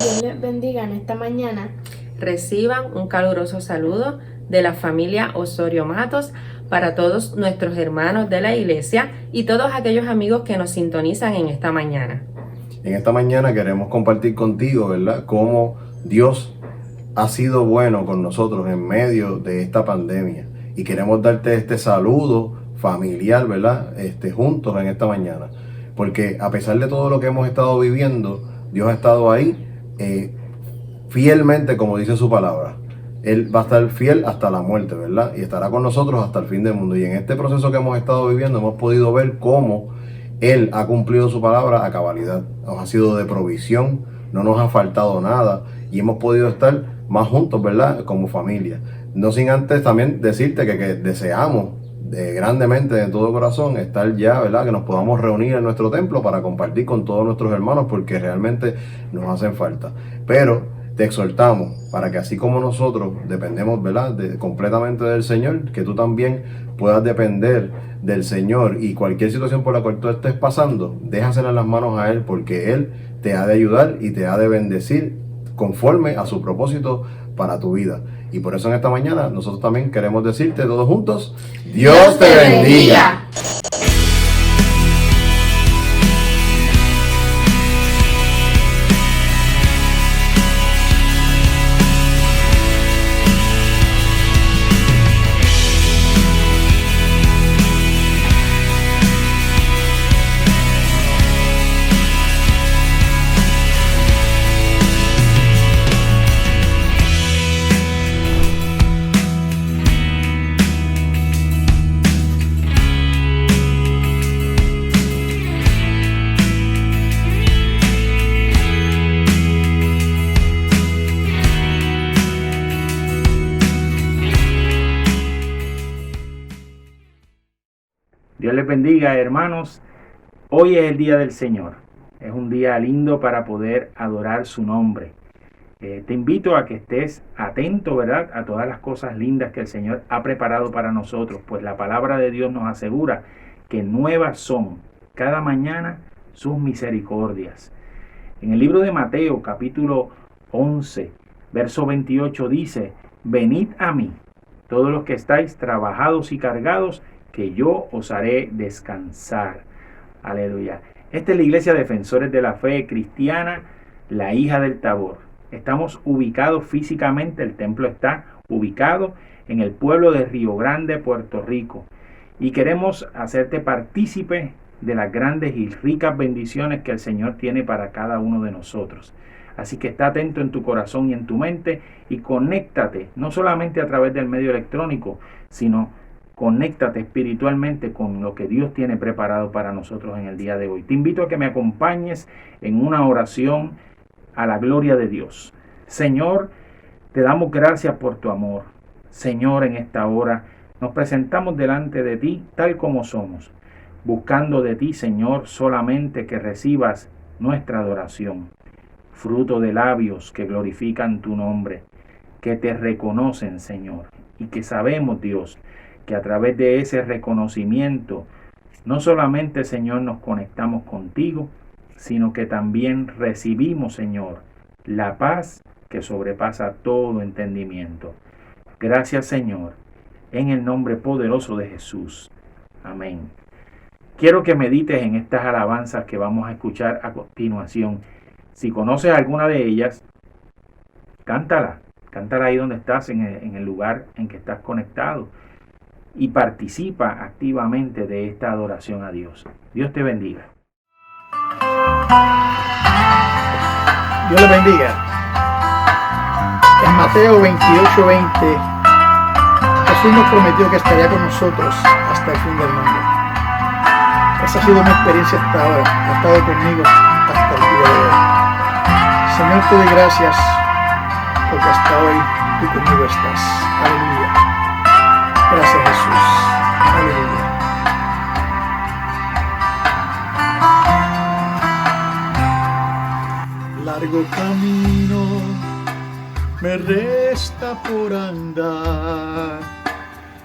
Dios les bendiga en esta mañana. Reciban un caluroso saludo de la familia Osorio Matos para todos nuestros hermanos de la iglesia y todos aquellos amigos que nos sintonizan en esta mañana. En esta mañana queremos compartir contigo, ¿verdad?, cómo Dios ha sido bueno con nosotros en medio de esta pandemia. Y queremos darte este saludo familiar, ¿verdad?, juntos en esta mañana. Porque a pesar de todo lo que hemos estado viviendo, Dios ha estado ahí fielmente, como dice su palabra. Él va a estar fiel hasta la muerte, ¿verdad? Y estará con nosotros hasta el fin del mundo. Y en este proceso que hemos estado viviendo hemos podido ver cómo Él ha cumplido su palabra a cabalidad. Nos ha sido de provisión, no nos ha faltado nada y hemos podido estar más juntos, ¿verdad?, como familia. No sin antes también decirte que deseamos grandemente de todo corazón estar ya, ¿verdad?, que nos podamos reunir en nuestro templo para compartir con todos nuestros hermanos, porque realmente nos hacen falta. Pero te exhortamos para que así como nosotros dependemos, ¿verdad?, completamente del Señor, que tú también puedas depender del Señor, y cualquier situación por la cual tú estés pasando, déjasela en las manos a Él, porque Él te ha de ayudar y te ha de bendecir conforme a su propósito para tu vida. Y por eso en esta mañana nosotros también queremos decirte todos juntos: Dios te bendiga. Dios les bendiga, hermanos. Hoy es el día del Señor. Es un día lindo para poder adorar su nombre. Te invito a que estés atento, ¿verdad?, a todas las cosas lindas que el Señor ha preparado para nosotros, pues la palabra de Dios nos asegura que nuevas son cada mañana sus misericordias. En el libro de Mateo, capítulo 11, verso 28 dice: venid a mí, todos los que estáis trabajados y cargados, que yo os haré descansar. Aleluya. Esta es la iglesia Defensores de la Fe Cristiana, la hija del Tabor. Estamos ubicados físicamente, el templo está ubicado en el pueblo de Río Grande, Puerto Rico. Y queremos hacerte partícipe de las grandes y ricas bendiciones que el Señor tiene para cada uno de nosotros. Así que está atento en tu corazón y en tu mente y conéctate, no solamente a través del medio electrónico, sino conéctate espiritualmente con lo que Dios tiene preparado para nosotros en el día de hoy. Te invito a que me acompañes en una oración a la gloria de Dios. Señor, te damos gracias por tu amor. Señor, en esta hora nos presentamos delante de ti tal como somos, buscando de ti, Señor, solamente que recibas nuestra adoración, fruto de labios que glorifican tu nombre, que te reconocen, Señor, y que sabemos, Dios, que a través de ese reconocimiento, no solamente, Señor, nos conectamos contigo, sino que también recibimos, Señor, la paz que sobrepasa todo entendimiento. Gracias, Señor, en el nombre poderoso de Jesús. Amén. Quiero que medites en estas alabanzas que vamos a escuchar a continuación. Si conoces alguna de ellas, cántala. Cántala ahí donde estás, en el lugar en que estás conectado. Y participa activamente de esta adoración a Dios. Dios te bendiga. Dios le bendiga. En Mateo 28:20, Jesús nos prometió que estaría con nosotros hasta el fin del mundo. Esa ha sido mi experiencia hasta ahora. Ha estado conmigo hasta el día de hoy. Señor, te doy gracias porque hasta hoy tú conmigo estás. Aleluya. Gracias, Jesús. Aleluya. Largo camino me resta por andar,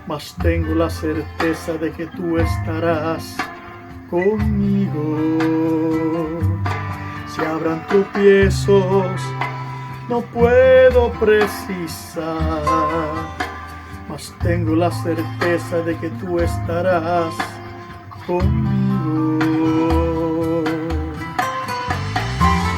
mas tengo la certeza de que tú estarás conmigo. se abran tropiezos, no puedo precisar, mas tengo la certeza de que tú estarás conmigo.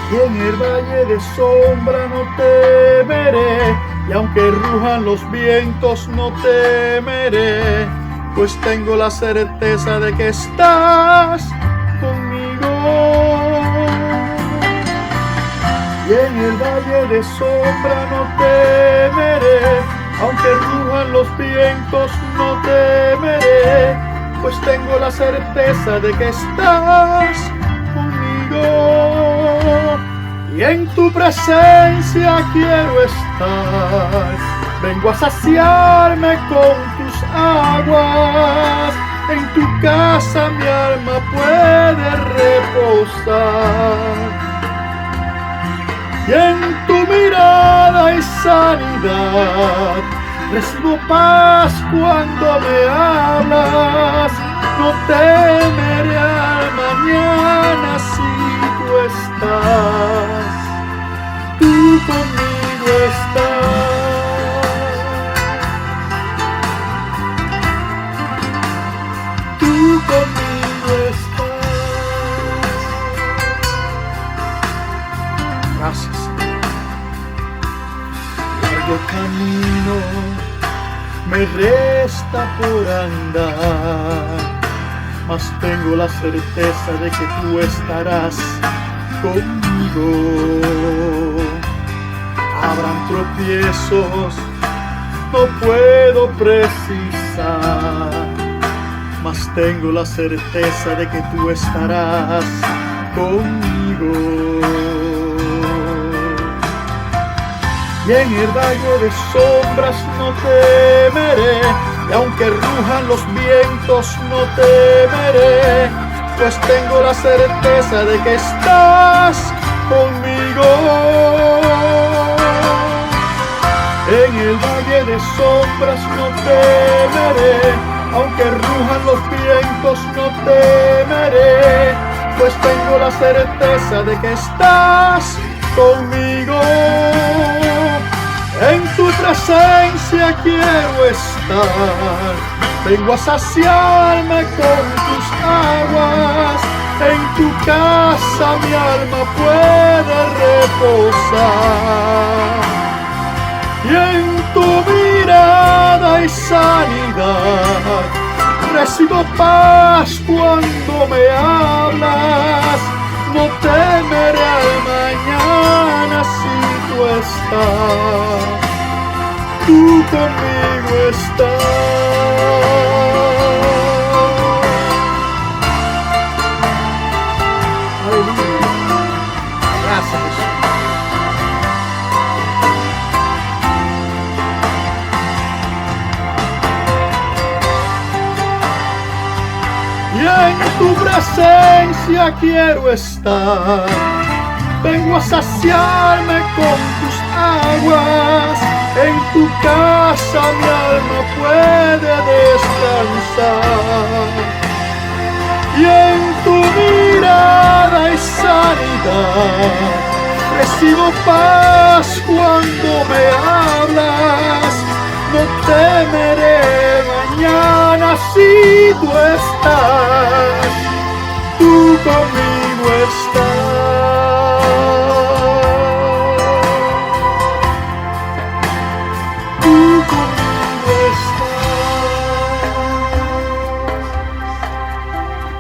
Y en el valle de sombra no temeré, y aunque rujan los vientos no temeré, pues tengo la certeza de que estás conmigo. Y en el valle de sombra no temeré, aunque rujan los vientos no temeré, pues tengo la certeza de que estás conmigo. Y en tu presencia quiero estar, vengo a saciarme con tus aguas. En tu casa mi alma puede reposar, y en tu mirada hay sanidad. Recibo paz cuando me hablas, no temeré al mañana si tú estás, tú conmigo estás, tú conmigo estás. Gracias. Largo camino me resta por andar, mas tengo la certeza de que tú estarás conmigo. Habrán tropiezos, no puedo precisar, mas tengo la certeza de que tú estarás conmigo. Y en el valle de sombras no temeré, y aunque rujan los vientos no temeré, pues tengo la certeza de que estás conmigo. En el valle de sombras no temeré, aunque rujan los vientos no temeré, pues tengo la certeza de que estás conmigo. En tu presencia quiero estar, vengo a saciarme con tus aguas. En tu casa mi alma puede reposar, y en tu mirada hay sanidad. Recibo paz cuando me hablas, no temeré al mañana si tú estás, tú conmigo estás. Aleluya. Gracias, Jesús. Y en tu presencia quiero estar, vengo a saciarme con tus aguas. En tu casa mi alma puede descansar, y en tu mirada hay sanidad. Recibo paz cuando me hablas, no temeré mañana si tú estás, tú conmigo estás, tú conmigo estás.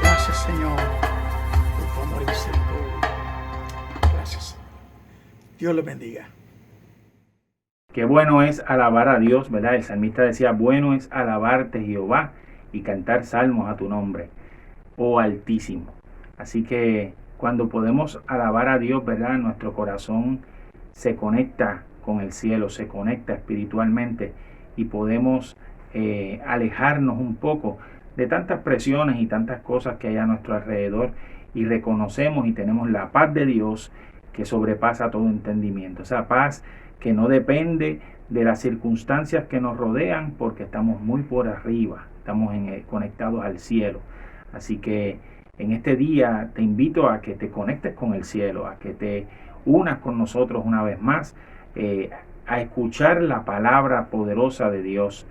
Gracias, Señor, por tu amor y misericordia. Gracias. Dios le bendiga. Qué bueno es alabar a Dios, ¿verdad? El salmista decía, bueno es alabarte, Jehová, y cantar salmos a tu nombre, oh Altísimo. Así que cuando podemos alabar a Dios, ¿verdad? Nuestro corazón se conecta con el cielo, se conecta espiritualmente, y podemos alejarnos un poco de tantas presiones y tantas cosas que hay a nuestro alrededor, y reconocemos y tenemos la paz de Dios que sobrepasa todo entendimiento. Esa paz que no depende de las circunstancias que nos rodean, porque estamos muy por arriba, estamos conectados al cielo. Así que En este día te invito a que te conectes con el cielo, a que te unas con nosotros una vez más, a escuchar la palabra poderosa de Dios.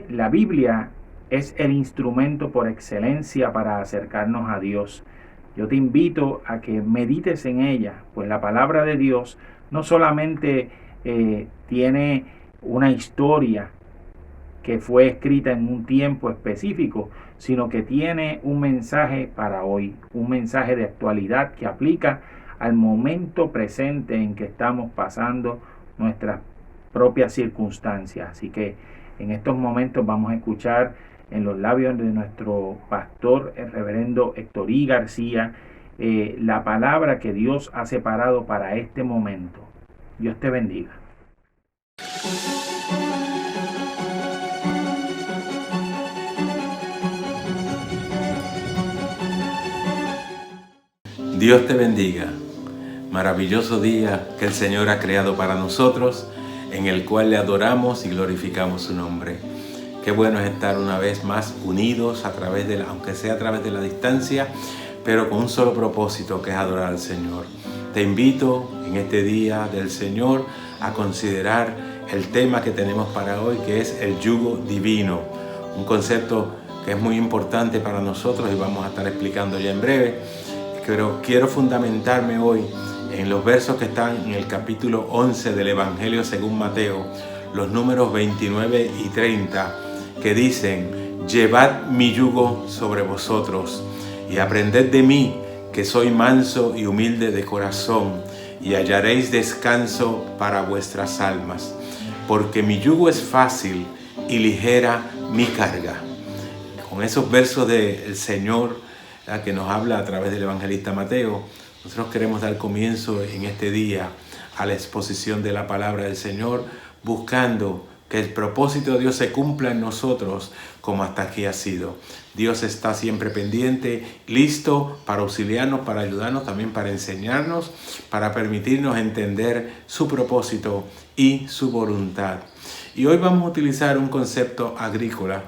La Biblia es el instrumento por excelencia para acercarnos a Dios. Yo te invito a que medites en ella, pues la palabra de Dios no solamente tiene una historia que fue escrita en un tiempo específico, sino que tiene un mensaje para hoy, un mensaje de actualidad que aplica al momento presente en que estamos pasando nuestras propias circunstancias. Así que en estos momentos vamos a escuchar en los labios de nuestro pastor, el reverendo Héctor I. García, la palabra que Dios ha separado para este momento. Dios te bendiga. Dios te bendiga. Maravilloso día que el Señor ha creado para nosotros, en el cual le adoramos y glorificamos su nombre. Qué bueno es estar una vez más unidos aunque sea a través de la distancia, pero con un solo propósito, que es adorar al Señor. Te invito en este día del Señor a considerar el tema que tenemos para hoy, que es el yugo divino, un concepto que es muy importante para nosotros y vamos a estar explicando ya en breve. Pero quiero fundamentarme hoy en los versos que están en el capítulo 11 del Evangelio según Mateo, los números 29 y 30, que dicen: llevad mi yugo sobre vosotros y aprended de mí, que soy manso y humilde de corazón, y hallaréis descanso para vuestras almas, porque mi yugo es fácil y ligera mi carga. Con esos versos del Señor que nos habla a través del evangelista Mateo, nosotros queremos dar comienzo en este día a la exposición de la palabra del Señor, buscando que el propósito de Dios se cumpla en nosotros como hasta aquí ha sido. Dios está siempre pendiente, listo para auxiliarnos, para ayudarnos, también para enseñarnos, para permitirnos entender su propósito y su voluntad. Y hoy vamos a utilizar un concepto agrícola,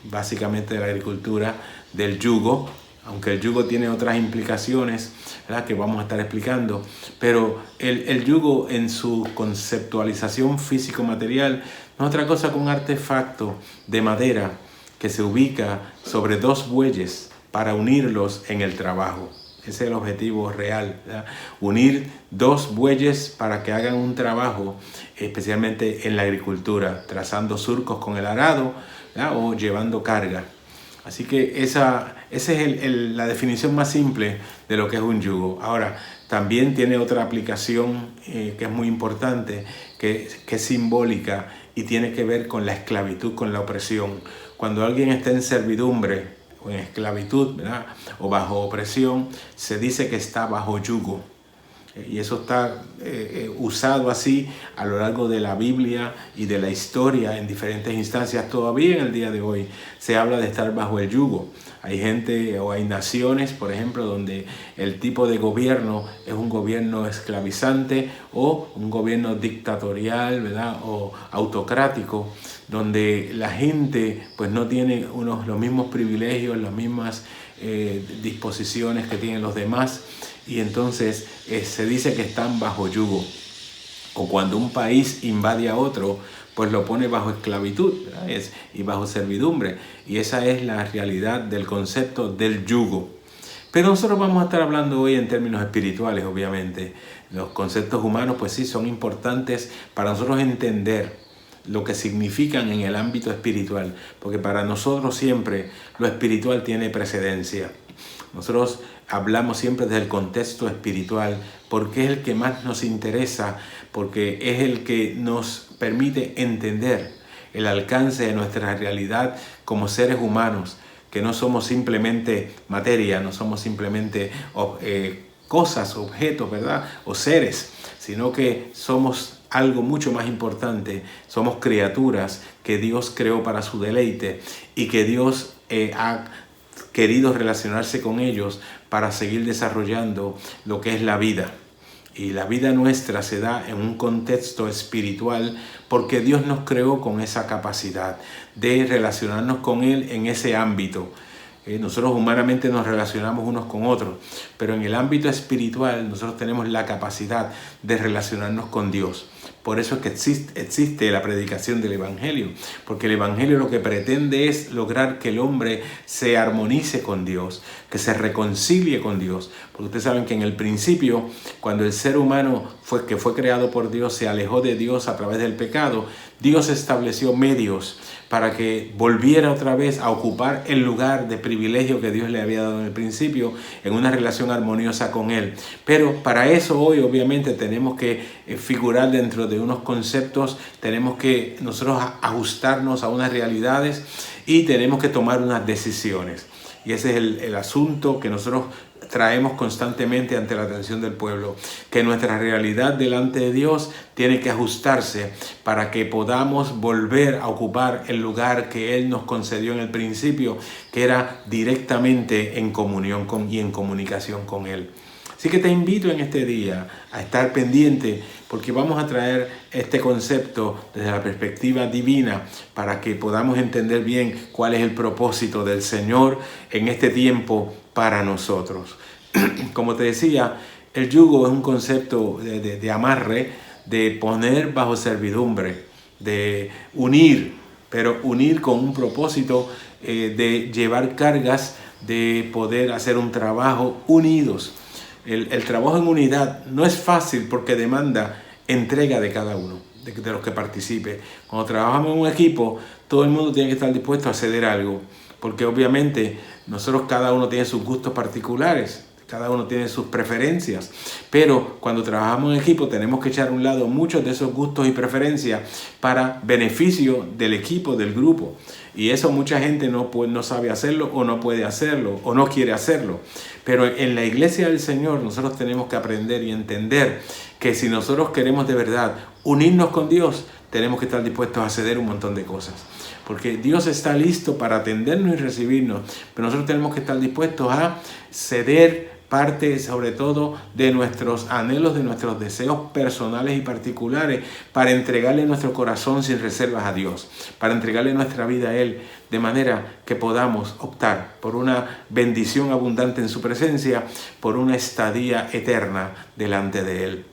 básicamente de la agricultura, del yugo, aunque el yugo tiene otras implicaciones, ¿verdad?, que vamos a estar explicando, pero el yugo en su conceptualización físico-material no es otra cosa que un artefacto de madera que se ubica sobre dos bueyes para unirlos en el trabajo. Ese es el objetivo real, ¿verdad? Unir dos bueyes para que hagan un trabajo, especialmente en la agricultura, trazando surcos con el arado, ¿verdad?, o llevando carga. Así que esa es la definición más simple de lo que es un yugo. Ahora, también tiene otra aplicación que es muy importante, que es simbólica y tiene que ver con la esclavitud, con la opresión. Cuando alguien está en servidumbre o en esclavitud, ¿verdad?, o bajo opresión, se dice que está bajo yugo. Y eso está usado así a lo largo de la Biblia y de la historia en diferentes instancias. Todavía en el día de hoy se habla de estar bajo el yugo. Hay gente o hay naciones, por ejemplo, donde el tipo de gobierno es un gobierno esclavizante o un gobierno dictatorial, ¿verdad?, o autocrático, donde la gente pues no tiene los mismos privilegios, las mismas disposiciones que tienen los demás. Y entonces se dice que están bajo yugo. O cuando un país invade a otro, pues lo pone bajo esclavitud, ¿verdad?, y bajo servidumbre. Y esa es la realidad del concepto del yugo. Pero nosotros vamos a estar hablando hoy en términos espirituales, obviamente. Los conceptos humanos, pues sí, son importantes para nosotros entender lo que significan en el ámbito espiritual. Porque para nosotros siempre lo espiritual tiene precedencia. Nosotros hablamos siempre desde el contexto espiritual porque es el que más nos interesa, porque es el que nos permite entender el alcance de nuestra realidad como seres humanos, que no somos simplemente materia, no somos simplemente cosas, objetos, ¿verdad?, o seres, sino que somos algo mucho más importante. Somos criaturas que Dios creó para su deleite y que Dios ha querido relacionarse con ellos para seguir desarrollando lo que es la vida. Y la vida nuestra se da en un contexto espiritual porque Dios nos creó con esa capacidad de relacionarnos con Él en ese ámbito. Nosotros humanamente nos relacionamos unos con otros, pero en el ámbito espiritual nosotros tenemos la capacidad de relacionarnos con Dios. Por eso es que existe la predicación del Evangelio, porque el Evangelio lo que pretende es lograr que el hombre se armonice con Dios, que se reconcilie con Dios. Porque ustedes saben que en el principio, cuando el ser humano fue creado por Dios, se alejó de Dios a través del pecado, Dios estableció medios para que volviera otra vez a ocupar el lugar de privilegio que Dios le había dado en el principio, en una relación armoniosa con Él. Pero para eso hoy obviamente tenemos que figurar dentro de unos conceptos, tenemos que nosotros ajustarnos a unas realidades y tenemos que tomar unas decisiones. Y ese es el asunto que nosotros traemos constantemente ante la atención del pueblo, que nuestra realidad delante de Dios tiene que ajustarse para que podamos volver a ocupar el lugar que Él nos concedió en el principio, que era directamente en comunión y en comunicación con Él. Así que te invito en este día a estar pendiente, porque vamos a traer este concepto desde la perspectiva divina para que podamos entender bien cuál es el propósito del Señor en este tiempo para nosotros. Como te decía, el yugo es un concepto de amarre, de poner bajo servidumbre, de unir, pero unir con un propósito de llevar cargas, de poder hacer un trabajo unidos. El trabajo en unidad no es fácil porque demanda entrega de cada uno, de los que participe. Cuando trabajamos en un equipo, todo el mundo tiene que estar dispuesto a ceder algo, porque obviamente nosotros cada uno tiene sus gustos particulares, cada uno tiene sus preferencias, pero cuando trabajamos en equipo tenemos que echar a un lado muchos de esos gustos y preferencias para beneficio del equipo, del grupo. Y eso mucha gente no sabe hacerlo, o no puede hacerlo, o no quiere hacerlo. Pero en la iglesia del Señor nosotros tenemos que aprender y entender que si nosotros queremos de verdad unirnos con Dios, tenemos que estar dispuestos a ceder un montón de cosas. Porque Dios está listo para atendernos y recibirnos, pero nosotros tenemos que estar dispuestos a ceder parte, sobre todo, de nuestros anhelos, de nuestros deseos personales y particulares, para entregarle nuestro corazón sin reservas a Dios, para entregarle nuestra vida a Él, de manera que podamos optar por una bendición abundante en su presencia, por una estadía eterna delante de Él.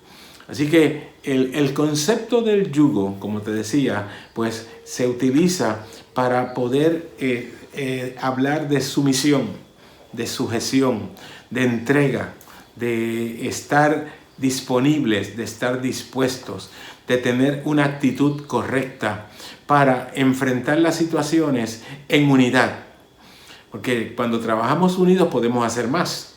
Así que el concepto del yugo, como te decía, pues se utiliza para poder hablar de sumisión, de sujeción, de entrega, de estar disponibles, de estar dispuestos, de tener una actitud correcta para enfrentar las situaciones en unidad. Porque cuando trabajamos unidos podemos hacer más.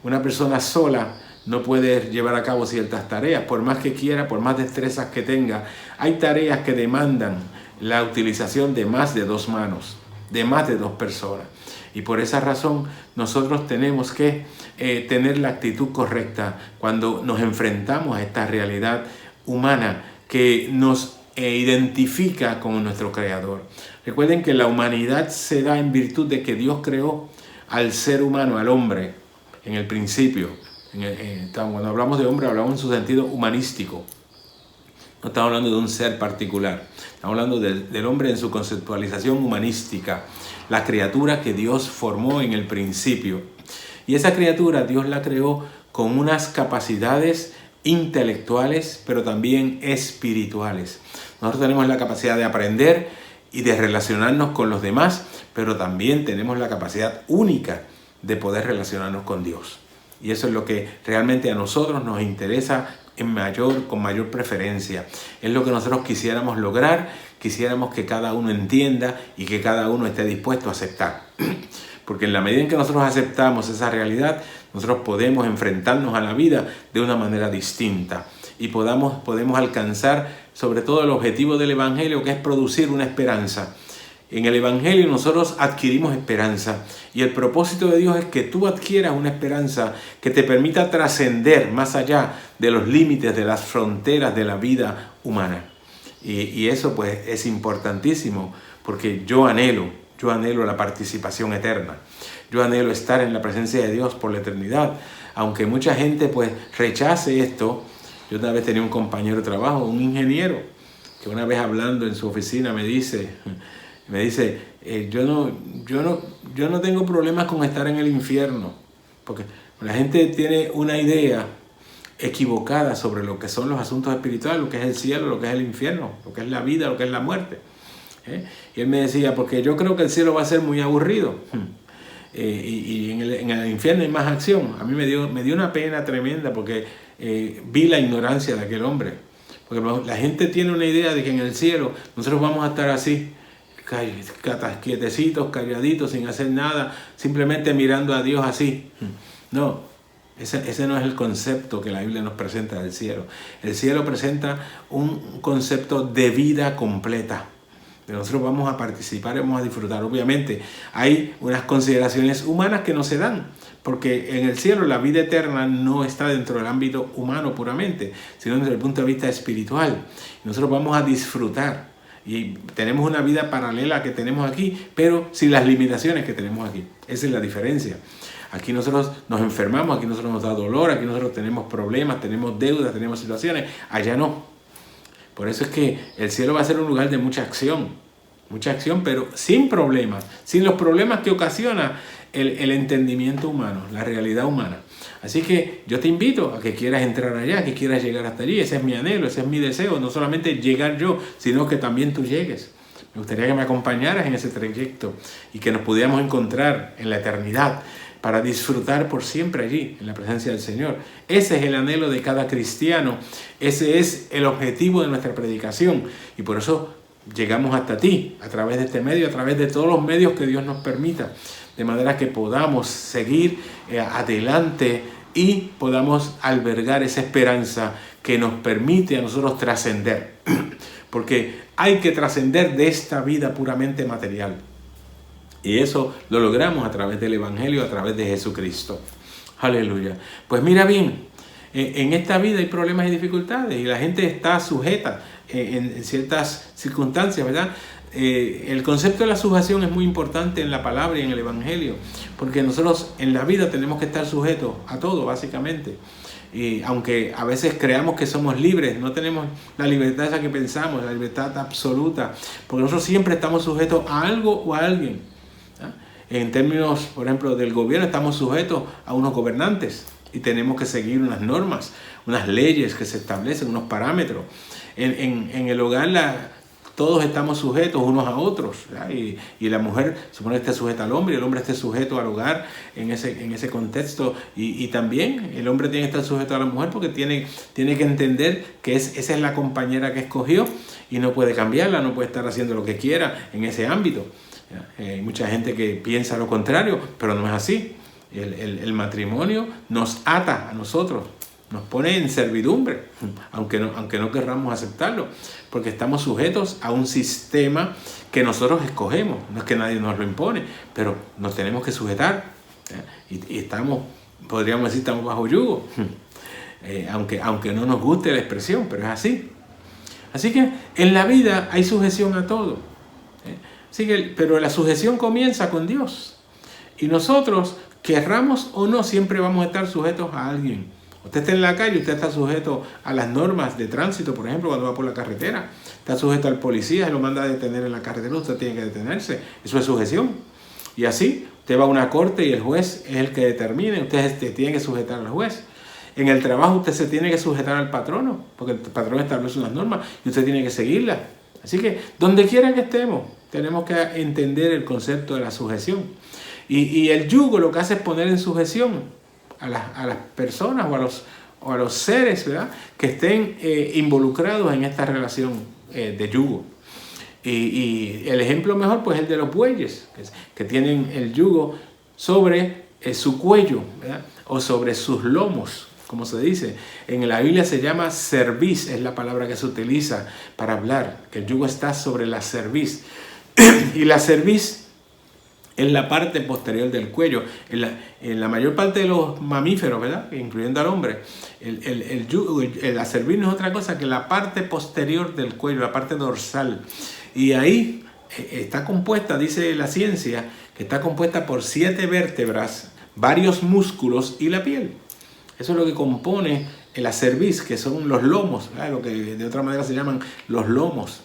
Una persona sola no puede llevar a cabo ciertas tareas, por más que quiera, por más destrezas que tenga. Hay tareas que demandan la utilización de más de 2 manos, de más de 2 personas. Y por esa razón nosotros tenemos que tener la actitud correcta cuando nos enfrentamos a esta realidad humana que nos identifica con nuestro Creador. Recuerden que la humanidad se da en virtud de que Dios creó al ser humano, al hombre, en el principio. Cuando hablamos de hombre, hablamos en su sentido humanístico. No estamos hablando de un ser particular. Estamos hablando del hombre en su conceptualización humanística. La criatura que Dios formó en el principio. Y esa criatura Dios la creó con unas capacidades intelectuales, pero también espirituales. Nosotros tenemos la capacidad de aprender y de relacionarnos con los demás, pero también tenemos la capacidad única de poder relacionarnos con Dios. Y eso es lo que realmente a nosotros nos interesa con mayor preferencia. Es lo que nosotros quisiéramos lograr, quisiéramos que cada uno entienda y que cada uno esté dispuesto a aceptar. Porque en la medida en que nosotros aceptamos esa realidad, nosotros podemos enfrentarnos a la vida de una manera distinta y podemos alcanzar sobre todo el objetivo del Evangelio, que es producir una esperanza. En el Evangelio nosotros adquirimos esperanza y el propósito de Dios es que tú adquieras una esperanza que te permita trascender más allá de los límites, de las fronteras de la vida humana. Y eso pues es importantísimo, porque yo anhelo la participación eterna. Yo anhelo estar en la presencia de Dios por la eternidad. Aunque mucha gente pues rechace esto. Yo una vez tenía un compañero de trabajo, un ingeniero, que una vez hablando en su oficina me dice: Me dice, yo no tengo problemas con estar en el infierno, porque la gente tiene una idea equivocada sobre lo que son los asuntos espirituales, lo que es el cielo, lo que es el infierno, lo que es la vida, lo que es la muerte. Y él me decía, porque yo creo que el cielo va a ser muy aburrido. Y en el infierno hay más acción. A mí me dio una pena tremenda porque vi la ignorancia de aquel hombre. Porque la gente tiene una idea de que en el cielo nosotros vamos a estar así, quietecitos, calladitos, sin hacer nada, simplemente mirando a Dios así. No, ese no es el concepto que la Biblia nos presenta del cielo. El cielo presenta un concepto de vida completa. Nosotros vamos a participar y vamos a disfrutar. Obviamente hay unas consideraciones humanas que no se dan, porque en el cielo la vida eterna no está dentro del ámbito humano puramente, sino desde el punto de vista espiritual. Nosotros vamos a disfrutar y tenemos una vida paralela que tenemos aquí, pero sin las limitaciones que tenemos aquí. Esa es la diferencia. Aquí nosotros nos enfermamos, aquí nosotros nos da dolor, aquí nosotros tenemos problemas, tenemos deudas, tenemos situaciones. Allá no. Por eso es que el cielo va a ser un lugar de mucha acción, pero sin problemas, sin los problemas que ocasiona el entendimiento humano, la realidad humana. Así que yo te invito a que quieras entrar allá, que quieras llegar hasta allí. Ese es mi anhelo, ese es mi deseo, no solamente llegar yo, sino que también tú llegues. Me gustaría que me acompañaras en ese trayecto y que nos pudiéramos encontrar en la eternidad para disfrutar por siempre allí, en la presencia del Señor. Ese es el anhelo de cada cristiano, ese es el objetivo de nuestra predicación, y por eso llegamos hasta ti, a través de este medio, a través de todos los medios que Dios nos permita, de manera que podamos seguir adelante y podamos albergar esa esperanza que nos permite a nosotros trascender, porque hay que trascender de esta vida puramente material. Y eso lo logramos a través del Evangelio, a través de Jesucristo. Aleluya. Pues mira bien, en esta vida hay problemas y dificultades y la gente está sujeta en ciertas circunstancias, ¿verdad? El concepto de la sujeción es muy importante en la palabra y en el Evangelio, porque nosotros en la vida tenemos que estar sujetos a todo, básicamente. Y aunque a veces creamos que somos libres, no tenemos la libertad esa que pensamos, la libertad absoluta, porque nosotros siempre estamos sujetos a algo o a alguien. En términos, por ejemplo, del gobierno, estamos sujetos a unos gobernantes y tenemos que seguir unas normas, unas leyes que se establecen, unos parámetros. En el hogar todos estamos sujetos unos a otros, y la mujer supone que esté sujeta al hombre y el hombre esté sujeto al hogar en ese contexto, y también el hombre tiene que estar sujeto a la mujer porque tiene que entender que esa es la compañera que escogió y no puede cambiarla, no puede estar haciendo lo que quiera en ese ámbito. Hay mucha gente que piensa lo contrario, pero no es así. El matrimonio nos ata a nosotros, nos pone en servidumbre, aunque no querramos aceptarlo, porque estamos sujetos a un sistema que nosotros escogemos. No es que nadie nos lo impone, pero nos tenemos que sujetar, y estamos, podríamos decir, estamos bajo yugo, aunque no nos guste la expresión, pero es así. Así que en la vida hay sujeción a todo. Pero la sujeción comienza con Dios. Y nosotros, querramos o no, siempre vamos a estar sujetos a alguien. Usted está en la calle, usted está sujeto a las normas de tránsito, por ejemplo, cuando va por la carretera. Está sujeto al policía, se lo manda a detener en la carretera, usted tiene que detenerse. Eso es sujeción. Y así, usted va a una corte y el juez es el que determine, usted se tiene que sujetar al juez. En el trabajo usted se tiene que sujetar al patrono, porque el patrón establece unas normas y usted tiene que seguirlas. Así que, donde quiera que estemos, tenemos que entender el concepto de la sujeción. Y el yugo lo que hace es poner en sujeción a las personas o a los seres, ¿verdad?, que estén involucrados en esta relación de yugo. Y el ejemplo mejor, pues, es el de los bueyes, que tienen el yugo sobre su cuello, ¿verdad?, o sobre sus lomos, como se dice. En la Biblia se llama cerviz, es la palabra que se utiliza para hablar, que el yugo está sobre la cerviz. Y la cerviz es la parte posterior del cuello. En la mayor parte de los mamíferos, ¿verdad?, incluyendo al hombre, la cerviz no es otra cosa que la parte posterior del cuello, la parte dorsal. Y ahí está compuesta, dice la ciencia, que está compuesta por 7 vértebras, varios músculos y la piel. Eso es lo que compone la cerviz, que son los lomos, ¿verdad?, lo que de otra manera se llaman los lomos.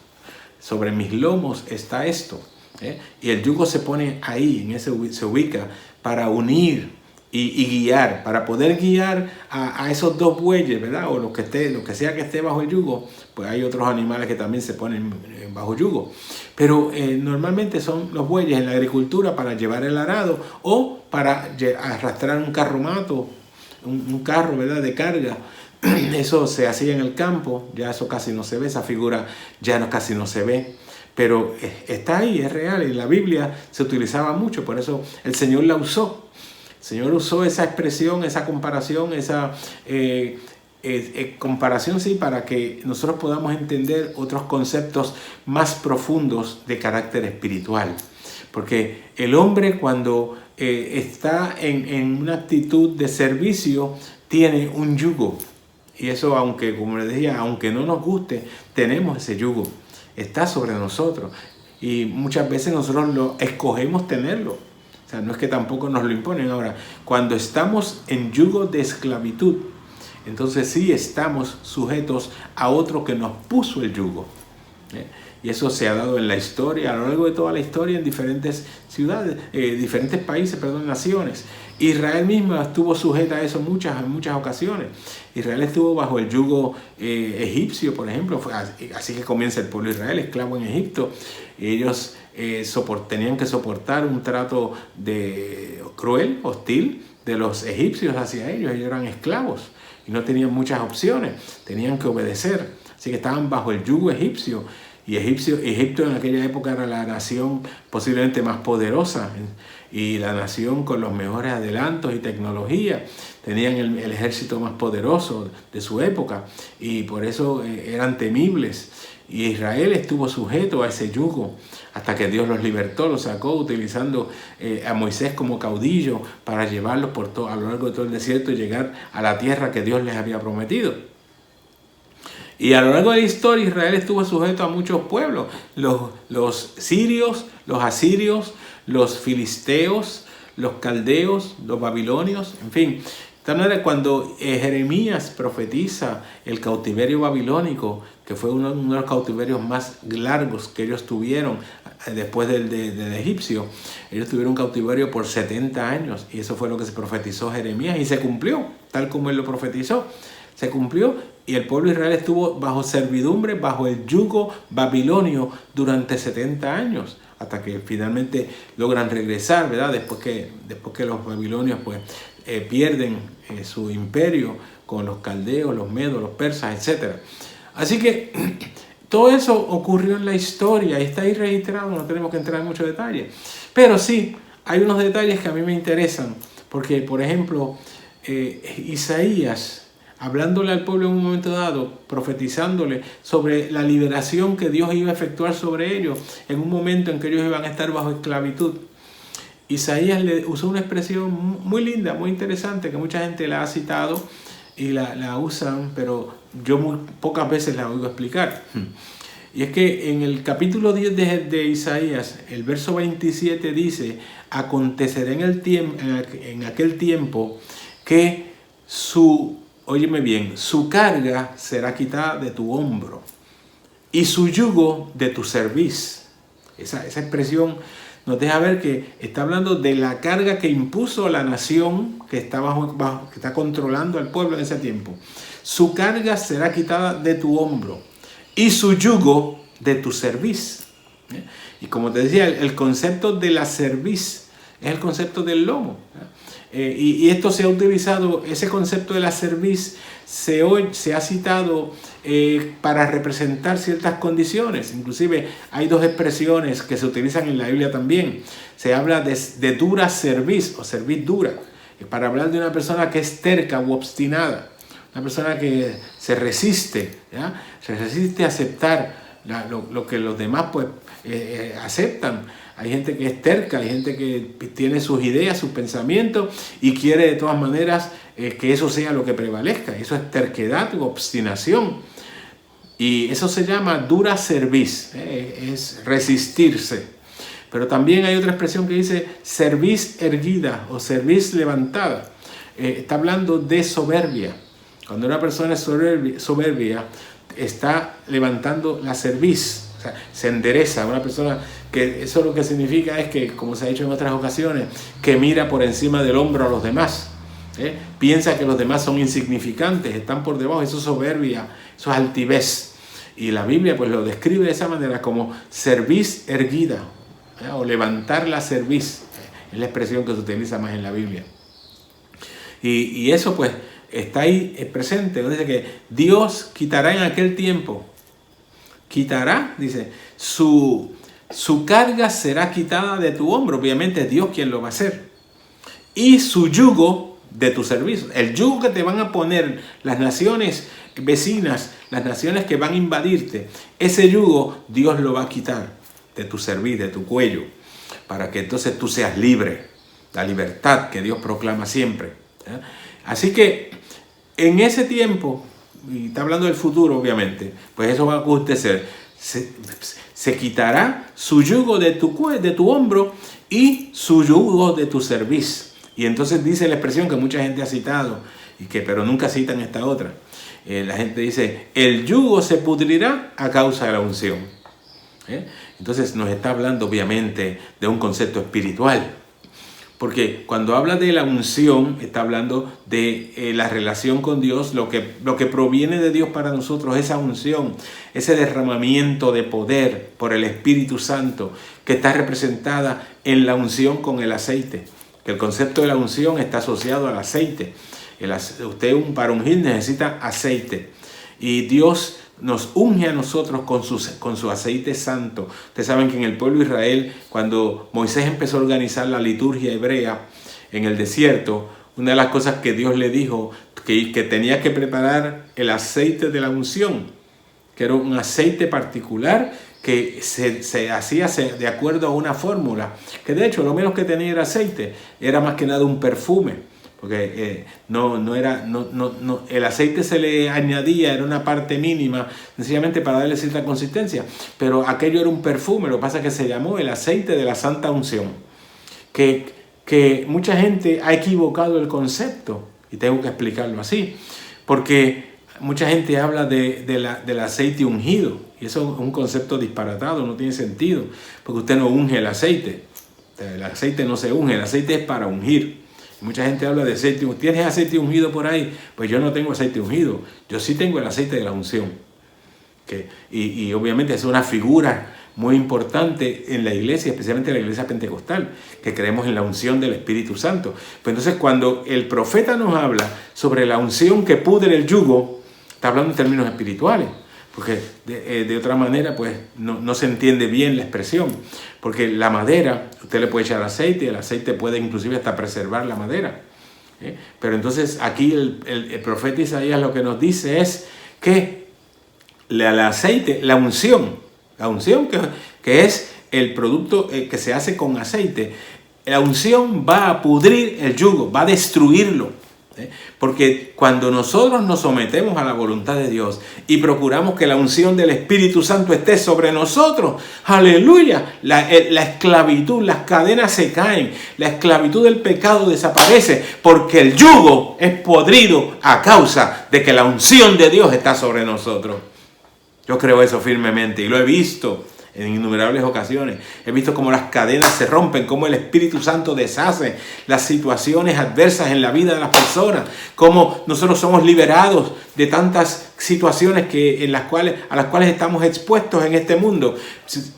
Sobre mis lomos está esto. Y el yugo se pone ahí, se ubica para unir y guiar, para poder guiar a esos dos bueyes, ¿verdad? O lo que sea que esté bajo el yugo. Pues hay otros animales que también se ponen bajo yugo. Pero normalmente son los bueyes en la agricultura para llevar el arado o para arrastrar un carromato, un carro, ¿verdad?, de carga. Eso se hacía en el campo, ya eso casi no se ve, esa figura ya casi no se ve. Pero está ahí, es real. En la Biblia se utilizaba mucho, por eso el Señor la usó. El Señor usó esa expresión, esa comparación, esa comparación, sí, para que nosotros podamos entender otros conceptos más profundos de carácter espiritual. Porque el hombre, cuando está en una actitud de servicio, tiene un yugo. Y eso, aunque, como les decía, aunque no nos guste, tenemos ese yugo. Está sobre nosotros. Y muchas veces nosotros lo escogemos tenerlo. O sea, no es que tampoco nos lo imponen. Ahora, cuando estamos en yugo de esclavitud, entonces sí estamos sujetos a otro que nos puso el yugo. Y eso se ha dado en la historia, a lo largo de toda la historia, en diferentes ciudades, diferentes países, naciones. Israel misma estuvo sujeta a eso en muchas ocasiones. Israel estuvo bajo el yugo egipcio, por ejemplo. Así que comienza el pueblo de Israel, esclavo en Egipto. Ellos tenían que soportar un trato cruel, hostil, de los egipcios hacia ellos. Ellos eran esclavos y no tenían muchas opciones, tenían que obedecer. Así que estaban bajo el yugo egipcio. Y Egipto en aquella época era la nación posiblemente más poderosa y la nación con los mejores adelantos y tecnología. Tenían el ejército más poderoso de su época y por eso eran temibles. Y Israel estuvo sujeto a ese yugo hasta que Dios los libertó, los sacó utilizando a Moisés como caudillo para llevarlos a lo largo de todo el desierto y llegar a la tierra que Dios les había prometido. Y a lo largo de la historia Israel estuvo sujeto a muchos pueblos, los sirios, los asirios, los filisteos, los caldeos, los babilonios, en fin. De tal manera, cuando Jeremías profetiza el cautiverio babilónico, que fue uno de los cautiverios más largos que ellos tuvieron después del egipcio, ellos tuvieron un cautiverio por 70 años y eso fue lo que se profetizó Jeremías y se cumplió, tal como él lo profetizó. Se cumplió y el pueblo de Israel estuvo bajo servidumbre, bajo el yugo babilonio durante 70 años, hasta que finalmente logran regresar, ¿verdad? Después que los babilonios pierden su imperio con los caldeos, los medos, los persas, etc. Así que todo eso ocurrió en la historia y está ahí registrado, no tenemos que entrar en muchos detalles. Pero sí, hay unos detalles que a mí me interesan, porque, por ejemplo, Isaías, hablándole al pueblo en un momento dado, profetizándole sobre la liberación que Dios iba a efectuar sobre ellos en un momento en que ellos iban a estar bajo esclavitud. Isaías le usó una expresión muy linda, muy interesante, que mucha gente la ha citado y la usan, pero yo muy pocas veces la oigo explicar. Y es que en el capítulo 10 de Isaías, el verso 27 dice: acontecerá en aquel tiempo que óyeme bien, su carga será quitada de tu hombro y su yugo de tu cerviz. Esa expresión nos deja ver que está hablando de la carga que impuso la nación que está que está controlando al pueblo en ese tiempo. Su carga será quitada de tu hombro y su yugo de tu cerviz. Y como te decía, el concepto de la cerviz es el concepto del lomo. Y esto se ha utilizado, ese concepto de la cerviz se ha citado para representar ciertas condiciones. Inclusive hay dos expresiones que se utilizan en la Biblia también. Se habla de dura cerviz o cerviz dura, para hablar de una persona que es terca u obstinada, una persona que se resiste, ¿ya? Se resiste a aceptar lo que los demás aceptan. Hay gente que es terca, hay gente que tiene sus ideas, sus pensamientos y quiere de todas maneras que eso sea lo que prevalezca. Eso es terquedad u obstinación. Y eso se llama dura cerviz, es resistirse. Pero también hay otra expresión que dice cerviz erguida o cerviz levantada. Está hablando de soberbia. Cuando una persona es soberbia, está levantando la cerviz. O sea, se endereza. Una persona que eso lo que significa es que, como se ha dicho en otras ocasiones, que mira por encima del hombro a los demás. Piensa que los demás son insignificantes, están por debajo. Eso es soberbia, eso es altivez. Y la Biblia pues lo describe de esa manera como cerviz erguida, o levantar la cerviz. Es la expresión que se utiliza más en la Biblia. Y eso pues está ahí presente. Dice que Dios quitará en aquel tiempo, dice, su carga será quitada de tu hombro. Obviamente es Dios quien lo va a hacer. Y su yugo de tu servicio. El yugo que te van a poner las naciones vecinas, las naciones que van a invadirte, ese yugo Dios lo va a quitar de tu cerviz, de tu cuello, para que entonces tú seas libre. La libertad que Dios proclama siempre. Así que en ese tiempo, y está hablando del futuro obviamente, pues eso va a acontecer. Se quitará su yugo de tu hombro y su yugo de tu cerviz. Y entonces dice la expresión que mucha gente ha citado, pero nunca citan esta otra. La gente dice, el yugo se pudrirá a causa de la unción. Entonces nos está hablando obviamente de un concepto espiritual. Porque cuando habla de la unción, está hablando de la relación con Dios, lo que proviene de Dios para nosotros, esa unción, ese derramamiento de poder por el Espíritu Santo, que está representada en la unción con el aceite. Que el concepto de la unción está asociado al aceite. Para ungir necesita aceite. Y Dios nos unge a nosotros con su aceite santo. Ustedes saben que en el pueblo de Israel, cuando Moisés empezó a organizar la liturgia hebrea en el desierto, una de las cosas que Dios le dijo, que tenía que preparar el aceite de la unción, que era un aceite particular que se hacía de acuerdo a una fórmula, que de hecho lo menos que tenía era aceite, era más que nada un perfume. Porque el aceite se le añadía, era una parte mínima, sencillamente para darle cierta consistencia. Pero aquello era un perfume, lo que pasa es que se llamó el aceite de la santa unción. Que mucha gente ha equivocado el concepto, y tengo que explicarlo así, porque mucha gente habla del aceite ungido, y eso es un concepto disparatado, no tiene sentido, porque usted no unge el aceite no se unge, el aceite es para ungir. Mucha gente habla de aceite. ¿Tienes aceite ungido por ahí? Pues yo no tengo aceite ungido. Yo sí tengo el aceite de la unción. Y obviamente es una figura muy importante en la iglesia, especialmente en la iglesia pentecostal, que creemos en la unción del Espíritu Santo. Pues entonces cuando el profeta nos habla sobre la unción que pudre el yugo, está hablando en términos espirituales. Porque de otra manera pues no se entiende bien la expresión. Porque la madera, usted le puede echar aceite, y el aceite puede inclusive hasta preservar la madera. Pero entonces aquí el profeta Isaías lo que nos dice es que el aceite, la unción que es el producto que se hace con aceite, la unción va a pudrir el yugo, va a destruirlo. Porque cuando nosotros nos sometemos a la voluntad de Dios y procuramos que la unción del Espíritu Santo esté sobre nosotros, aleluya, la esclavitud, las cadenas se caen, la esclavitud del pecado desaparece, porque el yugo es podrido a causa de que la unción de Dios está sobre nosotros. Yo creo eso firmemente y lo he visto en innumerables ocasiones. He visto cómo las cadenas se rompen, cómo el Espíritu Santo deshace las situaciones adversas en la vida de las personas, cómo nosotros somos liberados de tantas situaciones a las cuales estamos expuestos en este mundo,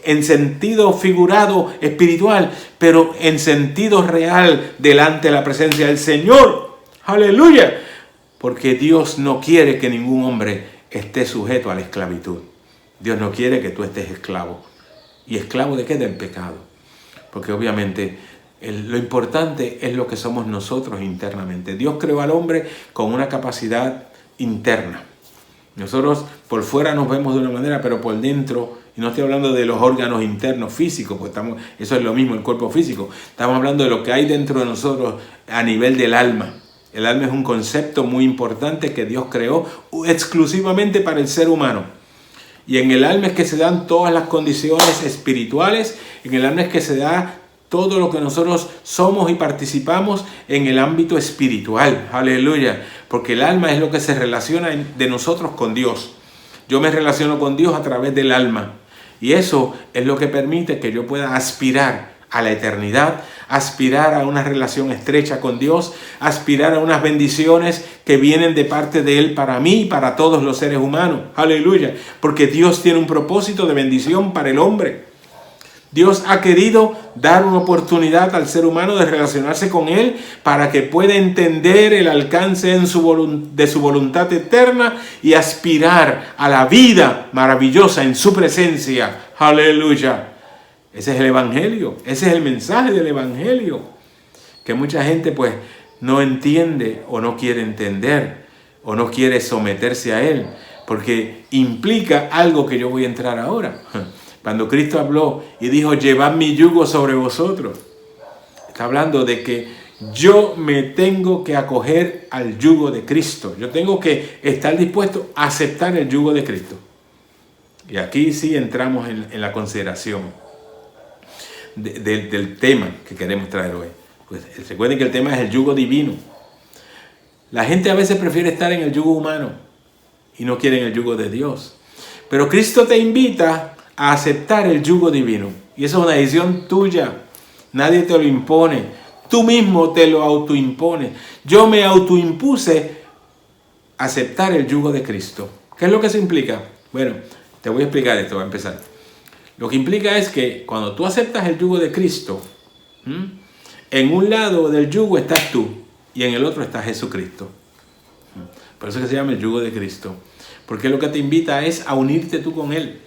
en sentido figurado espiritual, pero en sentido real delante de la presencia del Señor. ¡Aleluya! Porque Dios no quiere que ningún hombre esté sujeto a la esclavitud. Dios no quiere que tú estés esclavo. ¿Y esclavo de qué? Del pecado. Porque obviamente lo importante es lo que somos nosotros internamente. Dios creó al hombre con una capacidad interna. Nosotros por fuera nos vemos de una manera, pero por dentro, y no estoy hablando de los órganos internos físicos, pues eso es lo mismo, el cuerpo físico. Estamos hablando de lo que hay dentro de nosotros a nivel del alma. El alma es un concepto muy importante que Dios creó exclusivamente para el ser humano. Y en el alma es que se dan todas las condiciones espirituales, en el alma es que se da todo lo que nosotros somos y participamos en el ámbito espiritual. Aleluya. Porque el alma es lo que se relaciona de nosotros con Dios. Yo me relaciono con Dios a través del alma. Y eso es lo que permite que yo pueda aspirar a la eternidad, aspirar a una relación estrecha con Dios, aspirar a unas bendiciones que vienen de parte de Él para mí y para todos los seres humanos. Aleluya. Porque Dios tiene un propósito de bendición para el hombre. Dios ha querido dar una oportunidad al ser humano de relacionarse con Él para que pueda entender el alcance de su voluntad eterna y aspirar a la vida maravillosa en su presencia. Aleluya. Ese es el Evangelio, ese es el mensaje del Evangelio, que mucha gente pues no entiende o no quiere entender o no quiere someterse a Él, porque implica algo que yo voy a entrar ahora. Cuando Cristo habló y dijo, llevad mi yugo sobre vosotros, está hablando de que yo me tengo que acoger al yugo de Cristo, yo tengo que estar dispuesto a aceptar el yugo de Cristo. Y aquí sí entramos en la consideración del tema que queremos traer hoy. Pues recuerden que el tema es el yugo divino. La gente a veces prefiere estar en el yugo humano y no quiere en el yugo de Dios. Pero Cristo te invita a aceptar el yugo divino. Y eso es una decisión tuya. Nadie te lo impone. Tú mismo te lo autoimpones. Yo me autoimpuse aceptar el yugo de Cristo. ¿Qué es lo que eso implica? Bueno, te voy a explicar esto, voy a empezar. Lo que implica es que cuando tú aceptas el yugo de Cristo, en un lado del yugo estás tú y en el otro está Jesucristo. Por eso es que se llama el yugo de Cristo. Porque lo que te invita es a unirte tú con Él,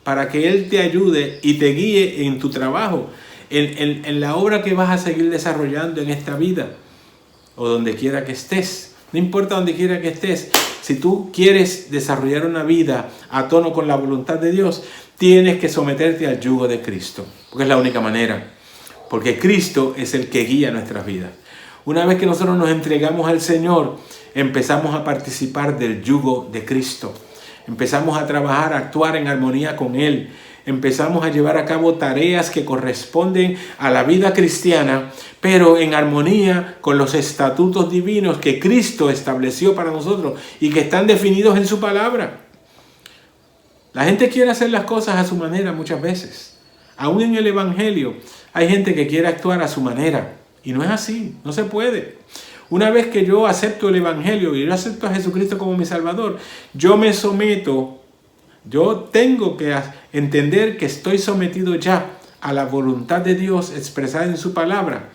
para que Él te ayude y te guíe en tu trabajo, en la obra que vas a seguir desarrollando en esta vida, o donde quiera que estés. No importa donde quiera que estés, si tú quieres desarrollar una vida a tono con la voluntad de Dios, tienes que someterte al yugo de Cristo, porque es la única manera, porque Cristo es el que guía nuestras vidas. Una vez que nosotros nos entregamos al Señor, empezamos a participar del yugo de Cristo, empezamos a trabajar, a actuar en armonía con Él, empezamos a llevar a cabo tareas que corresponden a la vida cristiana, pero en armonía con los estatutos divinos que Cristo estableció para nosotros y que están definidos en su palabra. La gente quiere hacer las cosas a su manera muchas veces. Aún en el Evangelio hay gente que quiere actuar a su manera. Y no es así, no se puede. Una vez que yo acepto el Evangelio y yo acepto a Jesucristo como mi Salvador, yo me someto, yo tengo que entender que estoy sometido ya a la voluntad de Dios expresada en su palabra.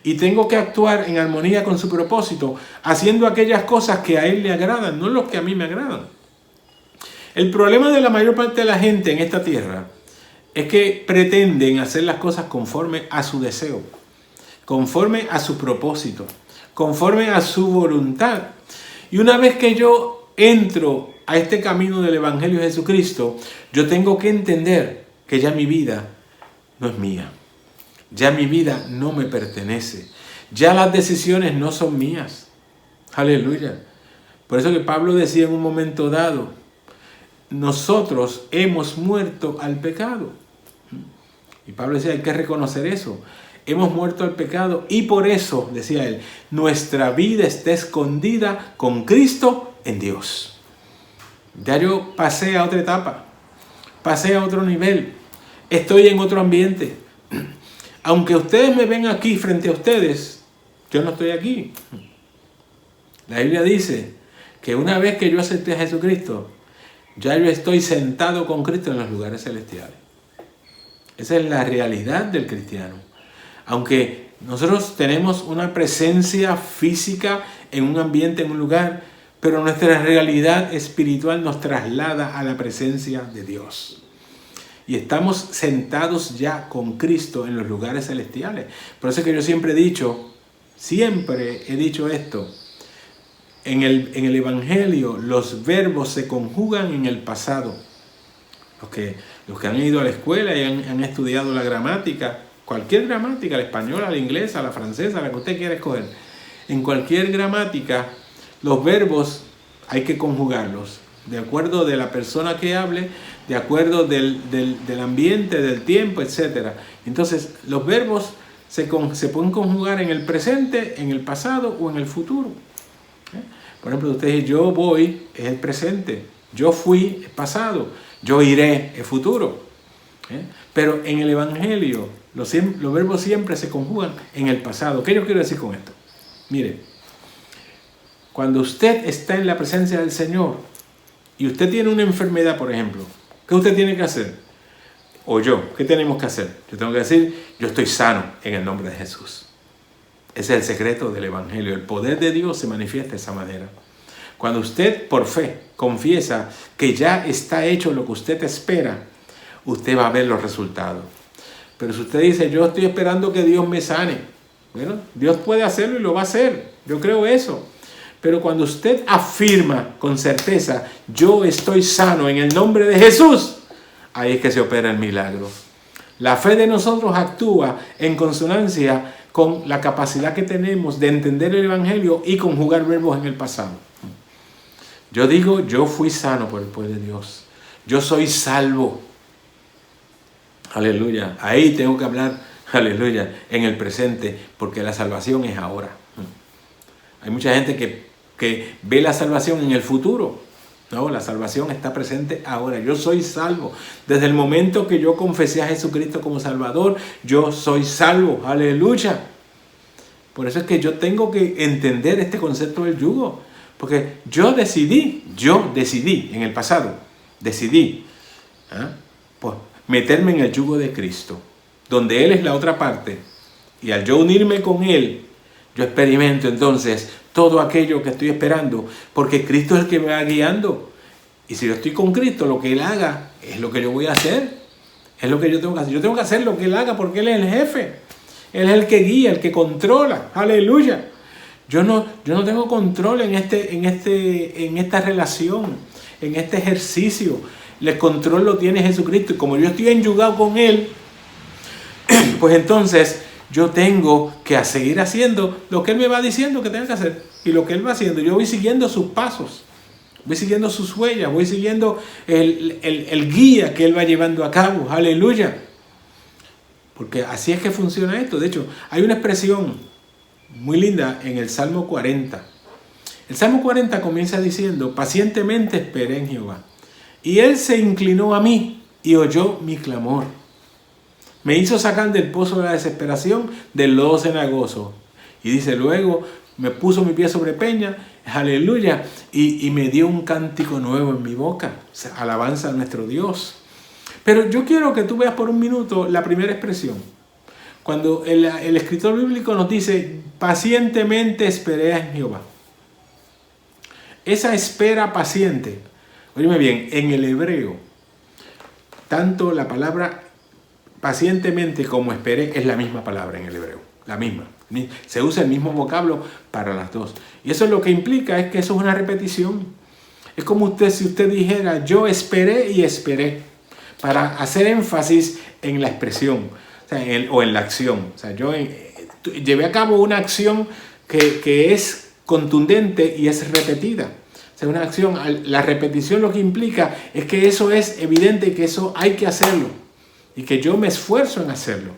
Y tengo que actuar en armonía con su propósito, haciendo aquellas cosas que a Él le agradan, no los que a mí me agradan. El problema de la mayor parte de la gente en esta tierra es que pretenden hacer las cosas conforme a su deseo, conforme a su propósito, conforme a su voluntad. Y una vez que yo entro a este camino del Evangelio de Jesucristo, yo tengo que entender que ya mi vida no es mía. Ya mi vida no me pertenece. Ya las decisiones no son mías. Aleluya. Por eso que Pablo decía en un momento dado, nosotros hemos muerto al pecado. Y Pablo decía, hay que reconocer eso. Hemos muerto al pecado y por eso, decía él, nuestra vida está escondida con Cristo en Dios. Ya yo pasé a otra etapa, pasé a otro nivel, estoy en otro ambiente. Aunque ustedes me ven aquí frente a ustedes, yo no estoy aquí. La Biblia dice que una vez que yo acepté a Jesucristo, ya yo estoy sentado con Cristo en los lugares celestiales. Esa es la realidad del cristiano. Aunque nosotros tenemos una presencia física en un ambiente, en un lugar, pero nuestra realidad espiritual nos traslada a la presencia de Dios. Y estamos sentados ya con Cristo en los lugares celestiales. Por eso es que yo siempre he dicho esto. En el Evangelio los verbos se conjugan en el pasado. Los que han ido a la escuela y han estudiado la gramática, cualquier gramática, la española, la inglesa, la francesa, la que usted quiera escoger. En cualquier gramática, los verbos hay que conjugarlos de acuerdo de la persona que hable, de acuerdo del ambiente, del tiempo, etc. Entonces, los verbos se pueden conjugar en el presente, en el pasado o en el futuro. Por ejemplo, usted dice, yo voy, es el presente. Yo fui, es pasado. Yo iré, es futuro. Pero en el Evangelio los verbos siempre se conjugan en el pasado. ¿Qué yo quiero decir con esto? Mire, cuando usted está en la presencia del Señor y usted tiene una enfermedad, por ejemplo, ¿qué usted tiene que hacer? O yo, ¿qué tenemos que hacer? Yo tengo que decir, yo estoy sano en el nombre de Jesús. Ese es el secreto del Evangelio. El poder de Dios se manifiesta de esa manera. Cuando usted por fe confiesa que ya está hecho lo que usted espera, usted va a ver los resultados. Pero si usted dice, yo estoy esperando que Dios me sane, bueno, Dios puede hacerlo y lo va a hacer. Yo creo eso. Pero cuando usted afirma con certeza, yo estoy sano en el nombre de Jesús, ahí es que se opera el milagro. La fe de nosotros actúa en consonancia con la capacidad que tenemos de entender el Evangelio y conjugar verbos en el pasado. Yo digo, yo fui sano por el poder de Dios. Yo soy salvo. Aleluya. Ahí tengo que hablar, aleluya, en el presente, porque la salvación es ahora. Hay mucha gente que ve la salvación en el futuro. No, la salvación está presente ahora. Yo soy salvo. Desde el momento que yo confesé a Jesucristo como Salvador, yo soy salvo. Aleluya. Por eso es que yo tengo que entender este concepto del yugo. Porque yo decidí en el pasado, pues, meterme en el yugo de Cristo, donde Él es la otra parte. Y al yo unirme con Él, yo experimento entonces todo aquello que estoy esperando, porque Cristo es el que me va guiando. Y si yo estoy con Cristo, lo que Él haga es lo que yo voy a hacer. Es lo que yo tengo que hacer. Yo tengo que hacer lo que Él haga porque Él es el jefe. Él es el que guía, el que controla. Aleluya. Yo no tengo control en esta relación, en este ejercicio. El control lo tiene Jesucristo. Y como yo estoy enyugado con Él, pues entonces yo tengo que seguir haciendo lo que Él me va diciendo que tengo que hacer. Y lo que Él va haciendo, yo voy siguiendo sus pasos, voy siguiendo sus huellas, voy siguiendo el guía que Él va llevando a cabo. Aleluya. Porque así es que funciona esto. De hecho, hay una expresión muy linda en el Salmo 40. El Salmo 40 comienza diciendo, pacientemente esperé en Jehová, y Él se inclinó a mí y oyó mi clamor. Me hizo sacar del pozo de la desesperación, del lodo cenagoso. Y dice, luego me puso mi pie sobre peña, aleluya, y me dio un cántico nuevo en mi boca. O sea, alabanza a nuestro Dios. Pero yo quiero que tú veas por un minuto la primera expresión. Cuando el escritor bíblico nos dice, pacientemente esperé en Jehová. Esa espera paciente, óyeme bien, en el hebreo, tanto la palabra pacientemente como esperé es la misma palabra en el hebreo, la misma. Se usa el mismo vocablo para las dos. Y eso lo que implica es que eso es una repetición. Es como si usted dijera, yo esperé y esperé, para hacer énfasis en la expresión. O en la acción. O sea, yo llevé a cabo una acción que es contundente y es repetida. O sea, una acción, la repetición lo que implica es que eso es evidente y que eso hay que hacerlo. Y que yo me esfuerzo en hacerlo.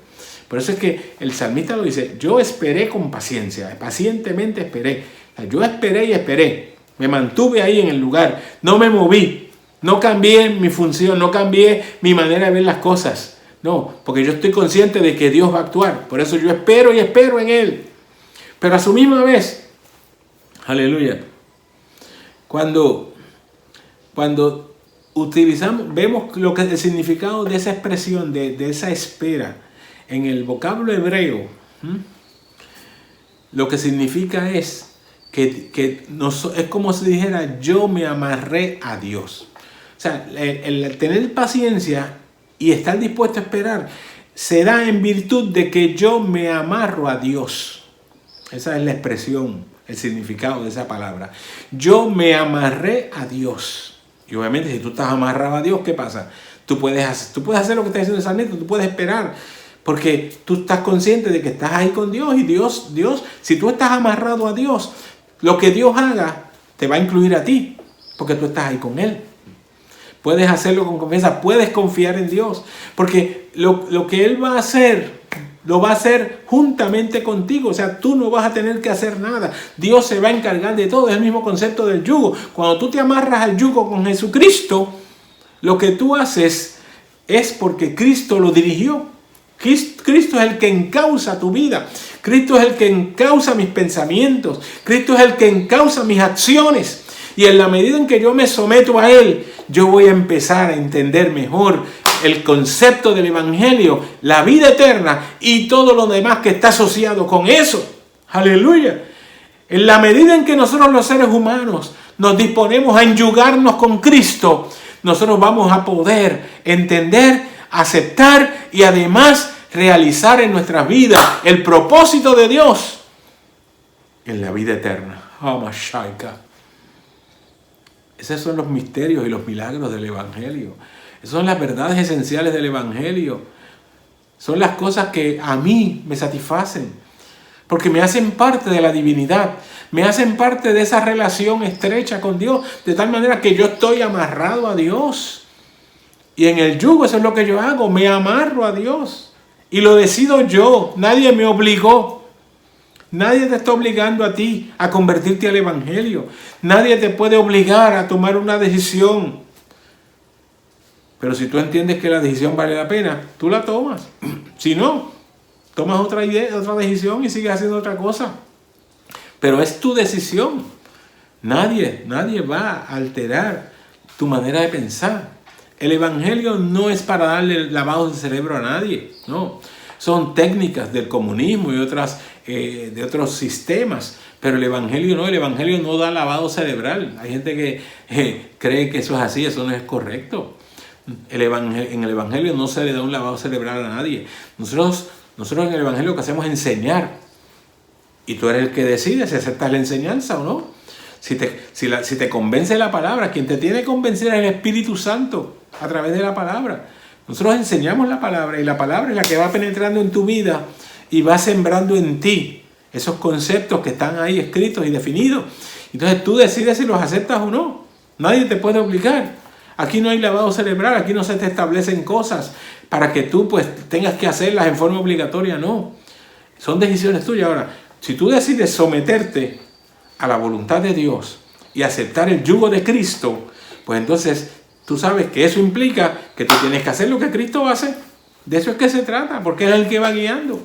Por eso es que el salmista lo dice, yo esperé con paciencia, pacientemente esperé. O sea, yo esperé y esperé. Me mantuve ahí en el lugar, no me moví, no cambié mi función, no cambié mi manera de ver las cosas. No, porque yo estoy consciente de que Dios va a actuar. Por eso yo espero y espero en Él. Pero a su misma vez, aleluya, cuando utilizamos, vemos lo que es el significado de esa expresión, de esa espera, en el vocablo hebreo, lo que significa es que es como si dijera, yo me amarré a Dios. O sea, el tener paciencia y estar dispuesto a esperar se da en virtud de que yo me amarro a Dios. Esa es la expresión, el significado de esa palabra. Yo me amarré a Dios. Y obviamente si tú estás amarrado a Dios, ¿qué pasa? Tú puedes hacer lo que está diciendo el salmista, tú puedes esperar. Porque tú estás consciente de que estás ahí con Dios. Y Dios, si tú estás amarrado a Dios, lo que Dios haga te va a incluir a ti. Porque tú estás ahí con Él. Puedes hacerlo con confianza, puedes confiar en Dios, porque lo que Él va a hacer, lo va a hacer juntamente contigo. O sea, tú no vas a tener que hacer nada. Dios se va a encargar de todo. Es el mismo concepto del yugo. Cuando tú te amarras al yugo con Jesucristo, lo que tú haces es porque Cristo lo dirigió. Cristo es el que encausa tu vida. Cristo es el que encausa mis pensamientos. Cristo es el que encausa mis acciones. Y en la medida en que yo me someto a Él, yo voy a empezar a entender mejor el concepto del Evangelio, la vida eterna y todo lo demás que está asociado con eso. Aleluya. En la medida en que nosotros los seres humanos nos disponemos a enyugarnos con Cristo, nosotros vamos a poder entender, aceptar y además realizar en nuestras vidas el propósito de Dios en la vida eterna. Esos son los misterios y los milagros del Evangelio. Esas son las verdades esenciales del Evangelio. Son las cosas que a mí me satisfacen, porque me hacen parte de la divinidad, me hacen parte de esa relación estrecha con Dios, de tal manera que yo estoy amarrado a Dios. Y en el yugo eso es lo que yo hago, me amarro a Dios. Y lo decido yo, nadie me obligó. Nadie te está obligando a ti a convertirte al Evangelio. Nadie te puede obligar a tomar una decisión. Pero si tú entiendes que la decisión vale la pena, tú la tomas. Si no, tomas otra decisión y sigues haciendo otra cosa. Pero es tu decisión. Nadie va a alterar tu manera de pensar. El Evangelio no es para darle lavado de cerebro a nadie, no. Son técnicas del comunismo y de otros sistemas, pero el Evangelio no da lavado cerebral. Hay gente que cree que eso es así, eso no es correcto. En el Evangelio no se le da un lavado cerebral a nadie. Nosotros en el Evangelio lo que hacemos es enseñar, y tú eres el que decide si aceptas la enseñanza o no. Si te convence la palabra, quien te tiene que convencer es el Espíritu Santo a través de la palabra. Nosotros enseñamos la palabra y la palabra es la que va penetrando en tu vida y va sembrando en ti esos conceptos que están ahí escritos y definidos. Entonces tú decides si los aceptas o no. Nadie te puede obligar. Aquí no hay lavado cerebral, aquí no se te establecen cosas para que tú pues tengas que hacerlas en forma obligatoria, no. Son decisiones tuyas. Ahora, si tú decides someterte a la voluntad de Dios y aceptar el yugo de Cristo, pues entonces tú sabes que eso implica que tú tienes que hacer lo que Cristo hace. De eso es que se trata, porque Él es el que va guiando.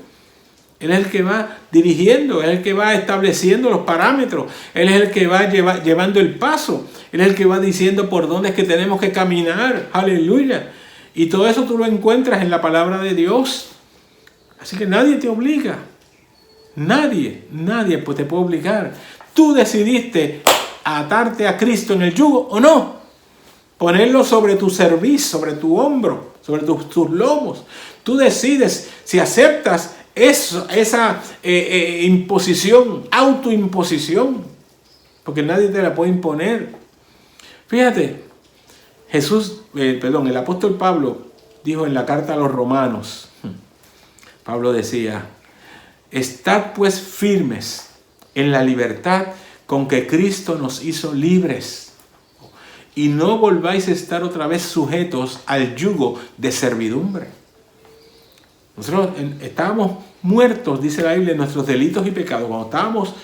Él es el que va dirigiendo, Él es el que va estableciendo los parámetros, Él es el que va llevando el paso, Él es el que va diciendo por dónde es que tenemos que caminar. Aleluya. Y todo eso tú lo encuentras en la palabra de Dios. Así que nadie te obliga. Nadie pues te puede obligar. Tú decidiste atarte a Cristo en el yugo o no. Ponerlo sobre tu cerviz, sobre tu hombro, sobre tus lomos. Tú decides si aceptas esa imposición, autoimposición, porque nadie te la puede imponer. Fíjate, el apóstol Pablo dijo en la carta a los Romanos, Pablo decía: estad pues firmes en la libertad con que Cristo nos hizo libres, y no volváis a estar otra vez sujetos al yugo de servidumbre. Nosotros estábamos muertos, dice la Biblia, en nuestros delitos y pecados, cuando estábamos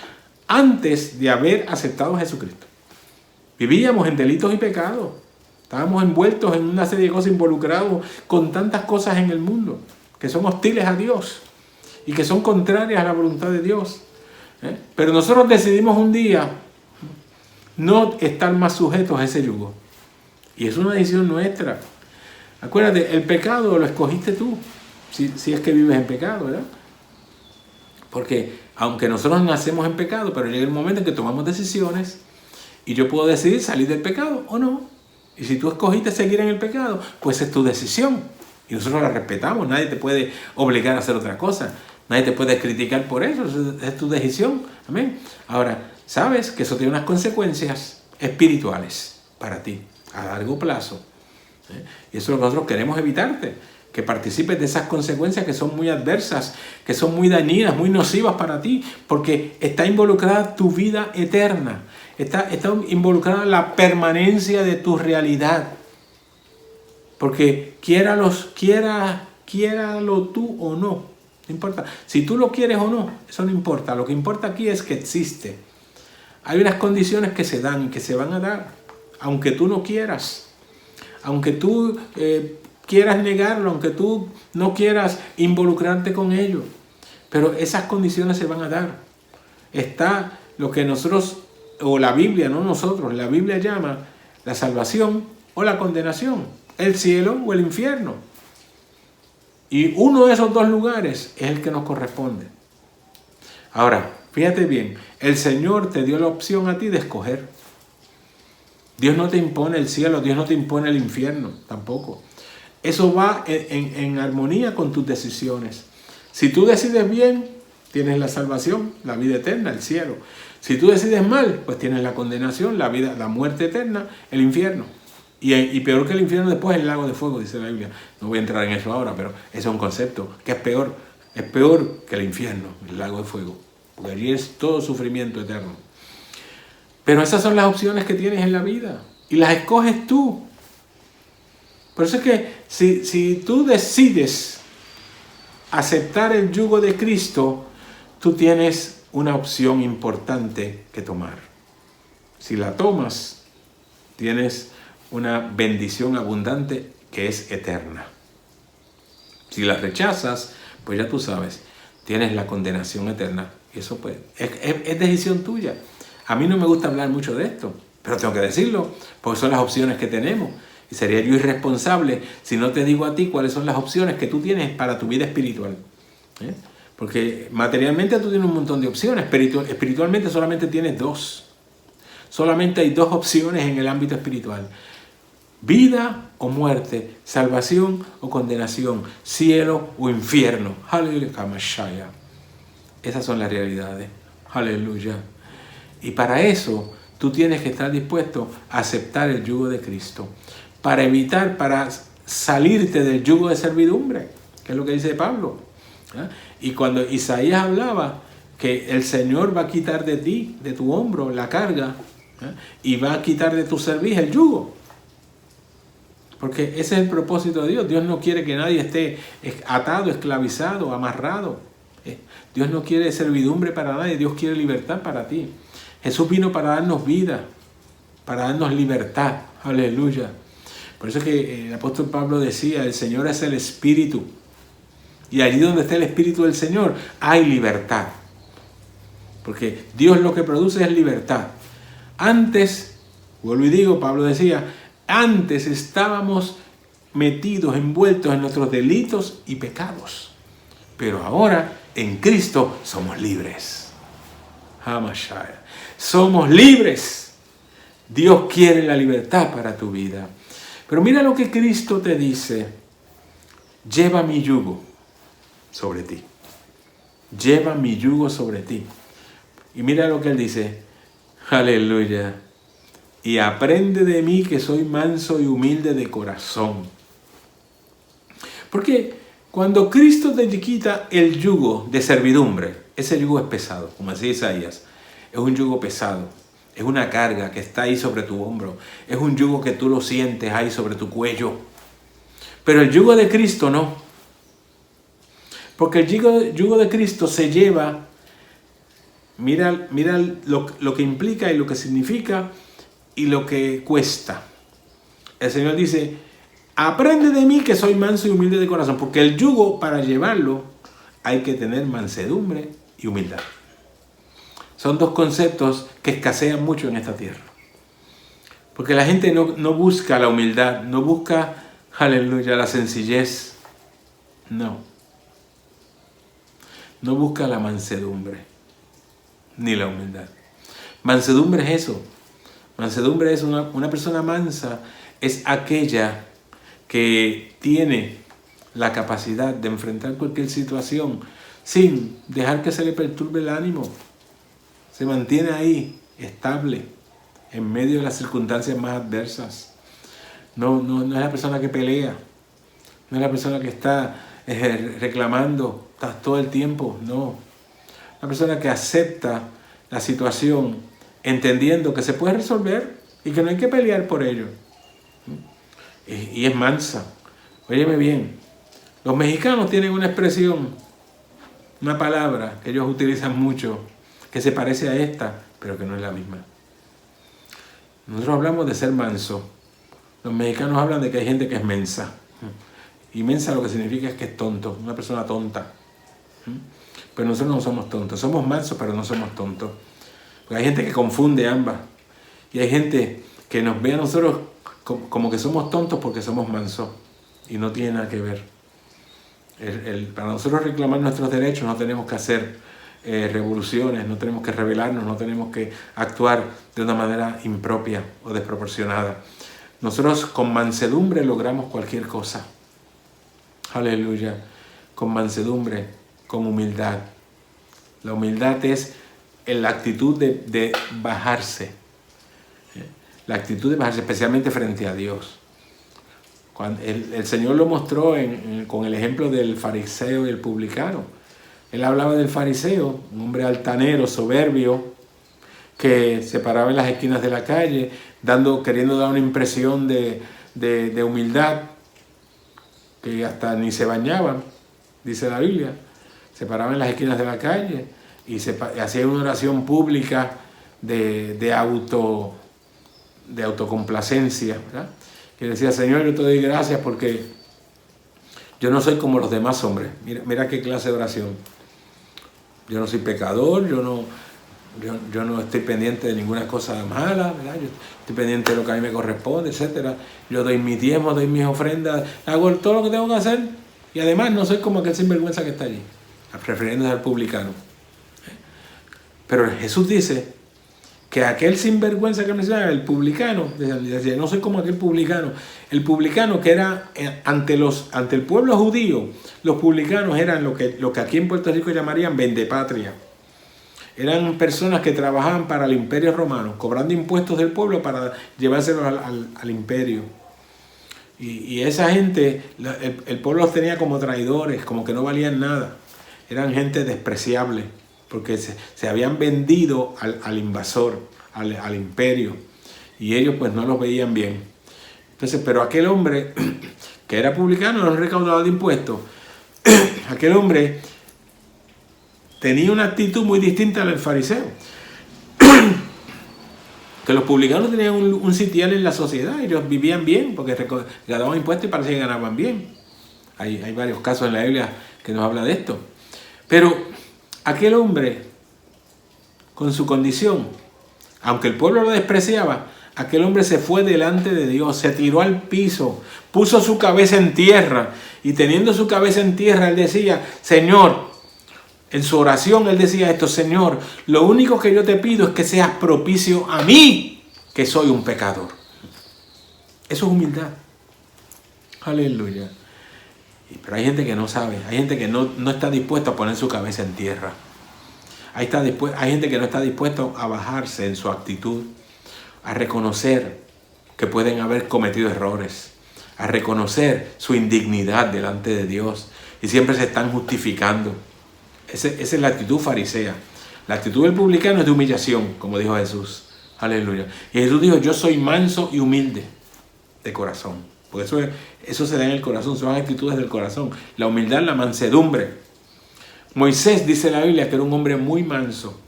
antes de haber aceptado a Jesucristo. Vivíamos en delitos y pecados. Estábamos envueltos en una serie de cosas, involucrados con tantas cosas en el mundo que son hostiles a Dios y que son contrarias a la voluntad de Dios. Pero nosotros decidimos un día no estar más sujetos a ese yugo. Y es una decisión nuestra. Acuérdate, el pecado lo escogiste tú, si es que vives en pecado, ¿verdad? Porque aunque nosotros nacemos en pecado, pero llega el momento en que tomamos decisiones y yo puedo decidir salir del pecado o no. Y si tú escogiste seguir en el pecado, pues es tu decisión. Y nosotros la respetamos. Nadie te puede obligar a hacer otra cosa. Nadie te puede criticar por eso. Es tu decisión. Amén. Ahora, sabes que eso tiene unas consecuencias espirituales para ti a largo plazo. Y eso es lo que nosotros queremos evitarte. Que participes de esas consecuencias que son muy adversas, que son muy dañinas, muy nocivas para ti, porque está involucrada tu vida eterna, está involucrada la permanencia de tu realidad. Porque quiéralo tú o no importa. Si tú lo quieres o no, eso no importa. Lo que importa aquí es que existe. Hay unas condiciones que se dan y que se van a dar, aunque tú no quieras, aunque tú quieras negarlo, aunque tú no quieras involucrarte con ello. Pero esas condiciones se van a dar. Está lo que nosotros, o la Biblia, no nosotros, la Biblia llama la salvación o la condenación, el cielo o el infierno. Y uno de esos dos lugares es el que nos corresponde. Ahora, fíjate bien, el Señor te dio la opción a ti de escoger. Dios no te impone el cielo, Dios no te impone el infierno, tampoco. Eso va en armonía con tus decisiones. Si tú decides bien, tienes la salvación, la vida eterna, el cielo. Si tú decides mal, pues tienes la condenación, la muerte eterna, el infierno. Y peor que el infierno después el lago de fuego, dice la Biblia. No voy a entrar en eso ahora, pero ese es un concepto que es peor que el infierno, el lago de fuego. Porque allí es todo sufrimiento eterno. Pero esas son las opciones que tienes en la vida y las escoges tú. Por eso es que si tú decides aceptar el yugo de Cristo, tú tienes una opción importante que tomar. Si la tomas, tienes una bendición abundante que es eterna. Si la rechazas, pues ya tú sabes, tienes la condenación eterna. Y eso pues es decisión tuya. A mí no me gusta hablar mucho de esto, pero tengo que decirlo, porque son las opciones que tenemos. Y sería yo irresponsable si no te digo a ti cuáles son las opciones que tú tienes para tu vida espiritual. Porque materialmente tú tienes un montón de opciones, espiritualmente solamente tienes dos. Solamente hay dos opciones en el ámbito espiritual. Vida o muerte, salvación o condenación, cielo o infierno. Aleluya. Esas son las realidades. Aleluya. Y para eso tú tienes que estar dispuesto a aceptar el yugo de Cristo. Para salirte del yugo de servidumbre, que es lo que dice Pablo. Y cuando Isaías hablaba que el Señor va a quitar de ti, de tu hombro, la carga, y va a quitar de tu cerviz el yugo. Porque ese es el propósito de Dios. Dios no quiere que nadie esté atado, esclavizado, amarrado. Dios no quiere servidumbre para nadie, Dios quiere libertad para ti. Jesús vino para darnos vida, para darnos libertad. Aleluya. Por eso es que el apóstol Pablo decía, el Señor es el Espíritu. Y allí donde está el Espíritu del Señor, hay libertad. Porque Dios lo que produce es libertad. Antes, vuelvo y digo, Pablo decía, antes estábamos metidos, envueltos en nuestros delitos y pecados. Pero ahora, en Cristo, somos libres. Hamashaya. Somos libres. Dios quiere la libertad para tu vida. Pero mira lo que Cristo te dice. Lleva mi yugo sobre ti. Lleva mi yugo sobre ti. Y mira lo que Él dice. Aleluya. Y aprende de mí que soy manso y humilde de corazón. Porque cuando Cristo te quita el yugo de servidumbre, ese yugo es pesado, como decía Isaías. Es un yugo pesado. Es una carga que está ahí sobre tu hombro. Es un yugo que tú lo sientes ahí sobre tu cuello. Pero el yugo de Cristo no. Porque el yugo de Cristo se lleva. Mira lo que implica y lo que significa y lo que cuesta. El Señor dice, aprende de mí que soy manso y humilde de corazón. Porque el yugo, para llevarlo, hay que tener mansedumbre y humildad. Son dos conceptos que escasean mucho en esta tierra. Porque la gente no busca la humildad, no busca, aleluya, la sencillez. No. No busca la mansedumbre, ni la humildad. Mansedumbre es eso. Mansedumbre es una persona mansa, es aquella que tiene la capacidad de enfrentar cualquier situación sin dejar que se le perturbe el ánimo. Se mantiene ahí, estable, en medio de las circunstancias más adversas. No es la persona que pelea, no es la persona que está reclamando todo el tiempo, no. La persona que acepta la situación, entendiendo que se puede resolver y que no hay que pelear por ello. Y es mansa. Óyeme bien, los mexicanos tienen una expresión, una palabra que ellos utilizan mucho, que se parece a esta, pero que no es la misma. Nosotros hablamos de ser manso. Los mexicanos hablan de que hay gente que es mensa. Y mensa lo que significa es que es tonto, una persona tonta. Pero nosotros no somos tontos, somos mansos, pero no somos tontos. Porque hay gente que confunde ambas. Y hay gente que nos ve a nosotros como que somos tontos porque somos mansos. Y no tiene nada que ver. Para nosotros reclamar nuestros derechos no tenemos que hacer revoluciones, no tenemos que rebelarnos, no tenemos que actuar de una manera impropia o desproporcionada. Nosotros con mansedumbre logramos cualquier cosa. Aleluya. Con mansedumbre, con humildad. La humildad es la actitud de bajarse. La actitud de bajarse, especialmente frente a Dios. Cuando el Señor lo mostró con el ejemplo del fariseo y el publicano. Él hablaba del fariseo, un hombre altanero, soberbio, que se paraba en las esquinas de la calle, queriendo dar una impresión de humildad, que hasta ni se bañaban, dice la Biblia. Se paraba en las esquinas de la calle y hacía una oración pública de autocomplacencia, ¿verdad? Que decía: Señor, yo te doy gracias porque yo no soy como los demás hombres. Mira qué clase de oración. Yo no soy pecador, yo no estoy pendiente de ninguna cosa mala, ¿verdad? Yo estoy pendiente de lo que a mí me corresponde, etc. Yo doy mis diezmos, doy mis ofrendas, hago todo lo que tengo que hacer y además no soy como aquel sinvergüenza que está allí, refiriéndose al publicano. Pero Jesús dice que aquel sinvergüenza que mencionaba, el publicano, decía, no soy como aquel publicano. El publicano que era ante el pueblo judío, los publicanos eran lo que aquí en Puerto Rico llamarían vendepatria. Eran personas que trabajaban para el imperio romano, cobrando impuestos del pueblo para llevárselos al imperio. Y esa gente, el pueblo los tenía como traidores, como que no valían nada. Eran gente despreciable, porque se habían vendido al invasor, al imperio, y ellos pues no los veían bien. Entonces, pero aquel hombre que era publicano, era un recaudador de impuestos, aquel hombre tenía una actitud muy distinta al del fariseo. Que los publicanos tenían un sitial en la sociedad, ellos vivían bien porque recaudaban impuestos y parecía que ganaban bien. Hay varios casos en la Biblia que nos habla de esto. Pero aquel hombre, con su condición, aunque el pueblo lo despreciaba, aquel hombre se fue delante de Dios, se tiró al piso, puso su cabeza en tierra, y teniendo su cabeza en tierra, él decía: Señor, en su oración él decía esto: Señor, lo único que yo te pido es que seas propicio a mí, que soy un pecador. Eso es humildad. Aleluya. Pero hay gente que no sabe, hay gente que no está dispuesta a poner su cabeza en tierra. Hay gente que no está dispuesta a bajarse en su actitud, a reconocer que pueden haber cometido errores, a reconocer su indignidad delante de Dios, y siempre se están justificando. Esa es la actitud farisea. La actitud del publicano es de humillación, como dijo Jesús. Aleluya. Y Jesús dijo: yo soy manso y humilde de corazón. Porque eso se da en el corazón, son actitudes del corazón. La humildad, la mansedumbre. Moisés, dice la Biblia, que era un hombre muy manso.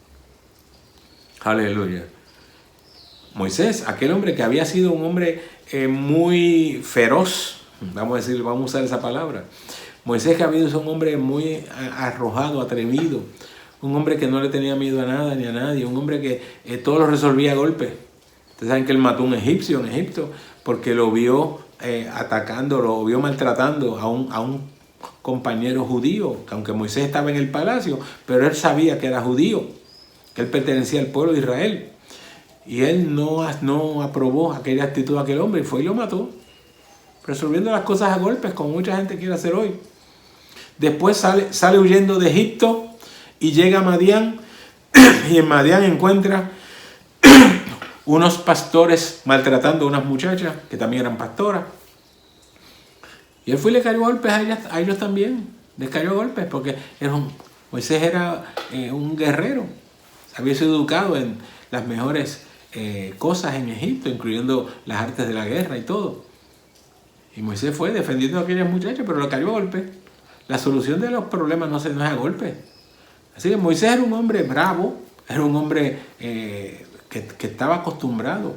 Aleluya. Moisés, aquel hombre que había sido un hombre muy feroz, vamos a usar esa palabra. Moisés, que había sido un hombre muy arrojado, atrevido, un hombre que no le tenía miedo a nada ni a nadie, un hombre que todo lo resolvía a golpes. Ustedes saben que él mató a un egipcio en Egipto porque lo vio atacando, lo vio maltratando a un compañero judío, que aunque Moisés estaba en el palacio, pero él sabía que era judío, que él pertenecía al pueblo de Israel. Y él no aprobó aquella actitud de aquel hombre y fue y lo mató, resolviendo las cosas a golpes, como mucha gente quiere hacer hoy. Después sale huyendo de Egipto y llega a Madián, y en Madián encuentra unos pastores maltratando a unas muchachas que también eran pastoras. Y él fue y le cayó golpes a ellos también. Les cayó golpes porque Moisés era un guerrero. Había sido educado en las mejores cosas en Egipto, incluyendo las artes de la guerra y todo. Y Moisés fue defendiendo a aquellas muchachas, pero le cayó golpes. La solución de los problemas no es a golpes. Así que Moisés era un hombre bravo, era un hombre que estaba acostumbrado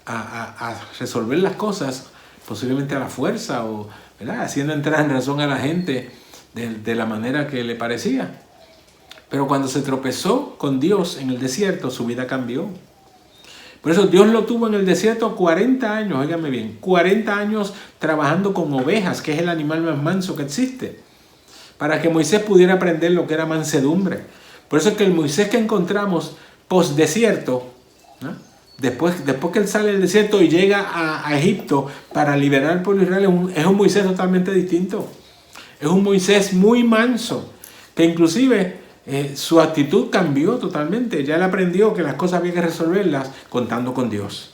a resolver las cosas posiblemente a la fuerza o ¿verdad? Haciendo entrar en razón a la gente de la manera que le parecía. Pero cuando se tropezó con Dios en el desierto, su vida cambió. Por eso Dios lo tuvo en el desierto 40 años, óigame bien, 40 años trabajando con ovejas, que es el animal más manso que existe, para que Moisés pudiera aprender lo que era mansedumbre. Por eso es que el Moisés que encontramos post-desierto, ¿no? Después que él sale del desierto y llega a Egipto para liberar al pueblo de Israel, es un Moisés totalmente distinto. Es un Moisés muy manso, que inclusive su actitud cambió totalmente. Ya él aprendió que las cosas había que resolverlas contando con Dios.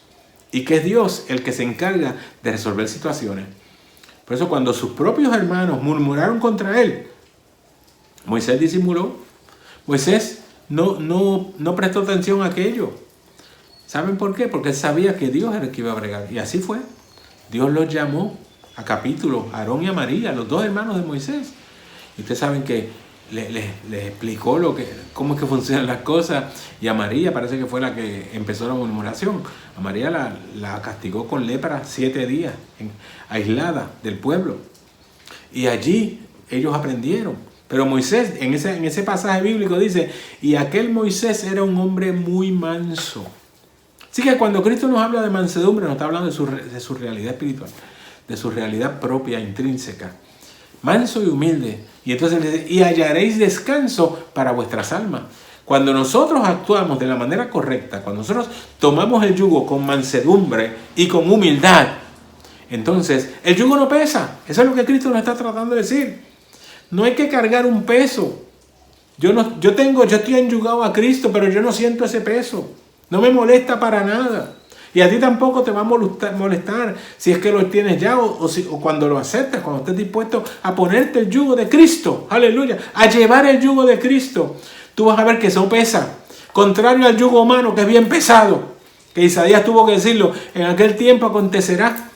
Y que es Dios el que se encarga de resolver situaciones. Por eso cuando sus propios hermanos murmuraron contra él, Moisés disimuló. Moisés no prestó atención a aquello. ¿Saben por qué? Porque él sabía que Dios era el que iba a bregar. Y así fue. Dios los llamó a capítulo, a Aarón y a María, los dos hermanos de Moisés. Y ustedes saben que les explicó cómo es que funcionan las cosas. Y a María parece que fue la que empezó la murmuración. A María la castigó con lepra 7 días, aislada del pueblo. Y allí ellos aprendieron. Pero Moisés, en ese pasaje bíblico dice, y aquel Moisés era un hombre muy manso. Así que cuando Cristo nos habla de mansedumbre, nos está hablando de su realidad espiritual, de su realidad propia, intrínseca. Manso y humilde. Y entonces dice, y hallaréis descanso para vuestras almas. Cuando nosotros actuamos de la manera correcta, cuando nosotros tomamos el yugo con mansedumbre y con humildad, entonces el yugo no pesa. Eso es lo que Cristo nos está tratando de decir. No hay que cargar un peso. Yo estoy enyugado a Cristo, pero yo no siento ese peso. No me molesta para nada. Y a ti tampoco te va a molestar si es que lo tienes ya o cuando lo aceptas, cuando estés dispuesto a ponerte el yugo de Cristo. Aleluya. A llevar el yugo de Cristo. Tú vas a ver que eso pesa. Contrario al yugo humano, que es bien pesado. Que Isaías tuvo que decirlo. En aquel tiempo acontecerá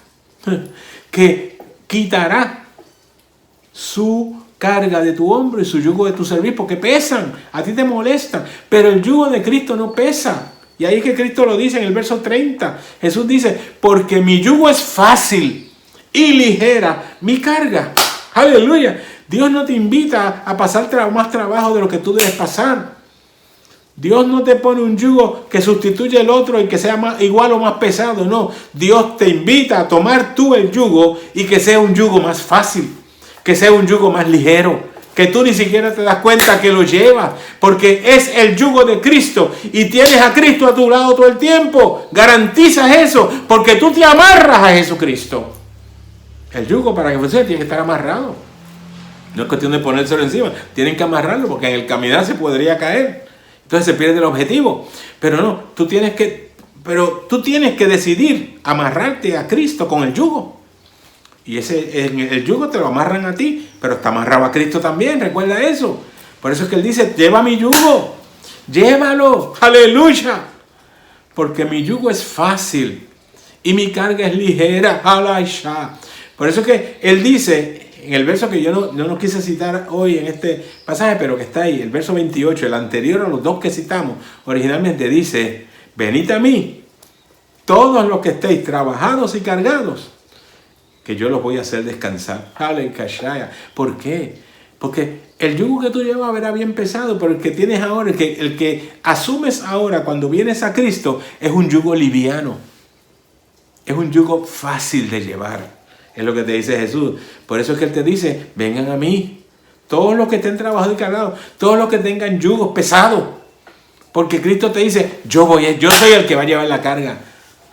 que quitará su carga de tu hombro y su yugo de tu cerviz, porque pesan. A ti te molestan. Pero el yugo de Cristo no pesa. Y ahí es que Cristo lo dice en el verso 30. Jesús dice, porque mi yugo es fácil y ligera mi carga. Aleluya. Dios no te invita a pasar más trabajo de lo que tú debes pasar. Dios no te pone un yugo que sustituye el otro y que sea igual o más pesado. No, Dios te invita a tomar tú el yugo y que sea un yugo más fácil, que sea un yugo más ligero, que tú ni siquiera te das cuenta que lo llevas, porque es el yugo de Cristo y tienes a Cristo a tu lado todo el tiempo. Garantizas eso porque tú te amarras a Jesucristo. El yugo, para que funcione, tiene que estar amarrado. No es cuestión de ponérselo encima, tienen que amarrarlo porque en el caminar se podría caer. Entonces se pierde el objetivo. Pero no, tú tienes que decidir amarrarte a Cristo con el yugo. Y el yugo te lo amarran a ti, pero está amarrado a Cristo también, recuerda eso. Por eso es que Él dice, lleva mi yugo, llévalo, aleluya. Porque mi yugo es fácil y mi carga es ligera, aleluya. Por eso es que Él dice, en el verso que yo no quise citar hoy en este pasaje, pero que está ahí, el verso 28, el anterior a los dos que citamos, originalmente dice, venid a mí, todos los que estéis trabajados y cargados, que yo los voy a hacer descansar. Aleluya. ¿Por qué? Porque el yugo que tú llevas verá bien pesado, pero el que tienes ahora, el que asumes ahora cuando vienes a Cristo, es un yugo liviano. Es un yugo fácil de llevar. Es lo que te dice Jesús. Por eso es que Él te dice, vengan a mí. Todos los que estén trabajados y cargados, todos los que tengan yugos pesados. Porque Cristo te dice, yo soy el que va a llevar la carga.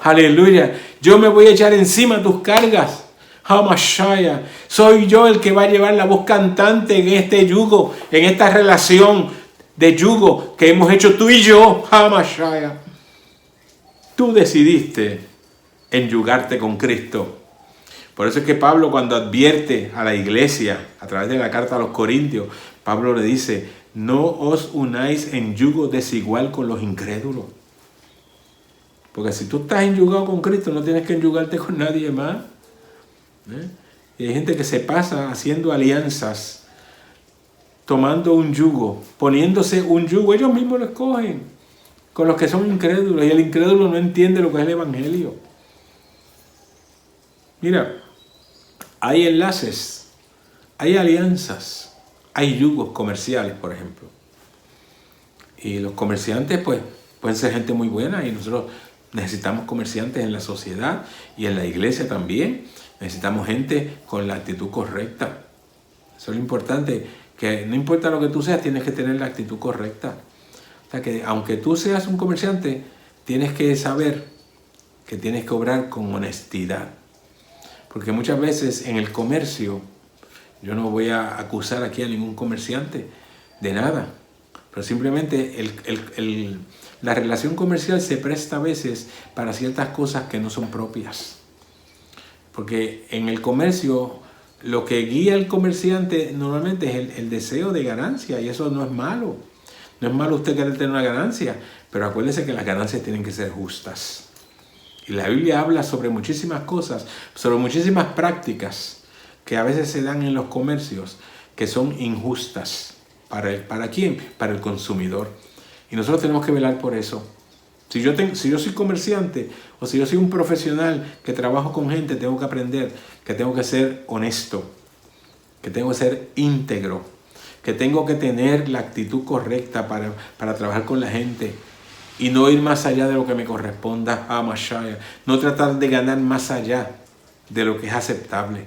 Aleluya. Yo me voy a echar encima tus cargas. Hamashaya. Soy yo el que va a llevar la voz cantante en este yugo, en esta relación de yugo que hemos hecho tú y yo. Hamashaya. Tú decidiste enyugarte con Cristo. Por eso es que Pablo, cuando advierte a la iglesia a través de la carta a los Corintios, Pablo le dice, no os unáis en yugo desigual con los incrédulos. Porque si tú estás enyugado con Cristo, no tienes que enyugarte con nadie más. Y hay gente que se pasa haciendo alianzas, tomando un yugo, poniéndose un yugo, ellos mismos lo escogen, con los que son incrédulos, y el incrédulo no entiende lo que es el evangelio. Mira, hay enlaces, hay alianzas, hay yugos comerciales, por ejemplo. Y los comerciantes, pues, pueden ser gente muy buena y nosotros necesitamos comerciantes en la sociedad y en la iglesia también. Necesitamos gente con la actitud correcta. Eso es lo importante, que no importa lo que tú seas, tienes que tener la actitud correcta. O sea que aunque tú seas un comerciante, tienes que saber que tienes que obrar con honestidad. Porque muchas veces en el comercio, yo no voy a acusar aquí a ningún comerciante de nada, pero simplemente la relación comercial se presta a veces para ciertas cosas que no son propias. Porque en el comercio, lo que guía al comerciante normalmente es el deseo de ganancia, y eso no es malo. No es malo usted querer tener una ganancia, pero acuérdese que las ganancias tienen que ser justas. Y la Biblia habla sobre muchísimas cosas, sobre muchísimas prácticas que a veces se dan en los comercios que son injustas. ¿Para quién? Para el consumidor. Y nosotros tenemos que velar por eso. Si yo soy comerciante o si yo soy un profesional que trabajo con gente, tengo que aprender que tengo que ser honesto, que tengo que ser íntegro, que tengo que tener la actitud correcta para trabajar con la gente y no ir más allá de lo que me corresponda a Mashaya. No tratar de ganar más allá de lo que es aceptable.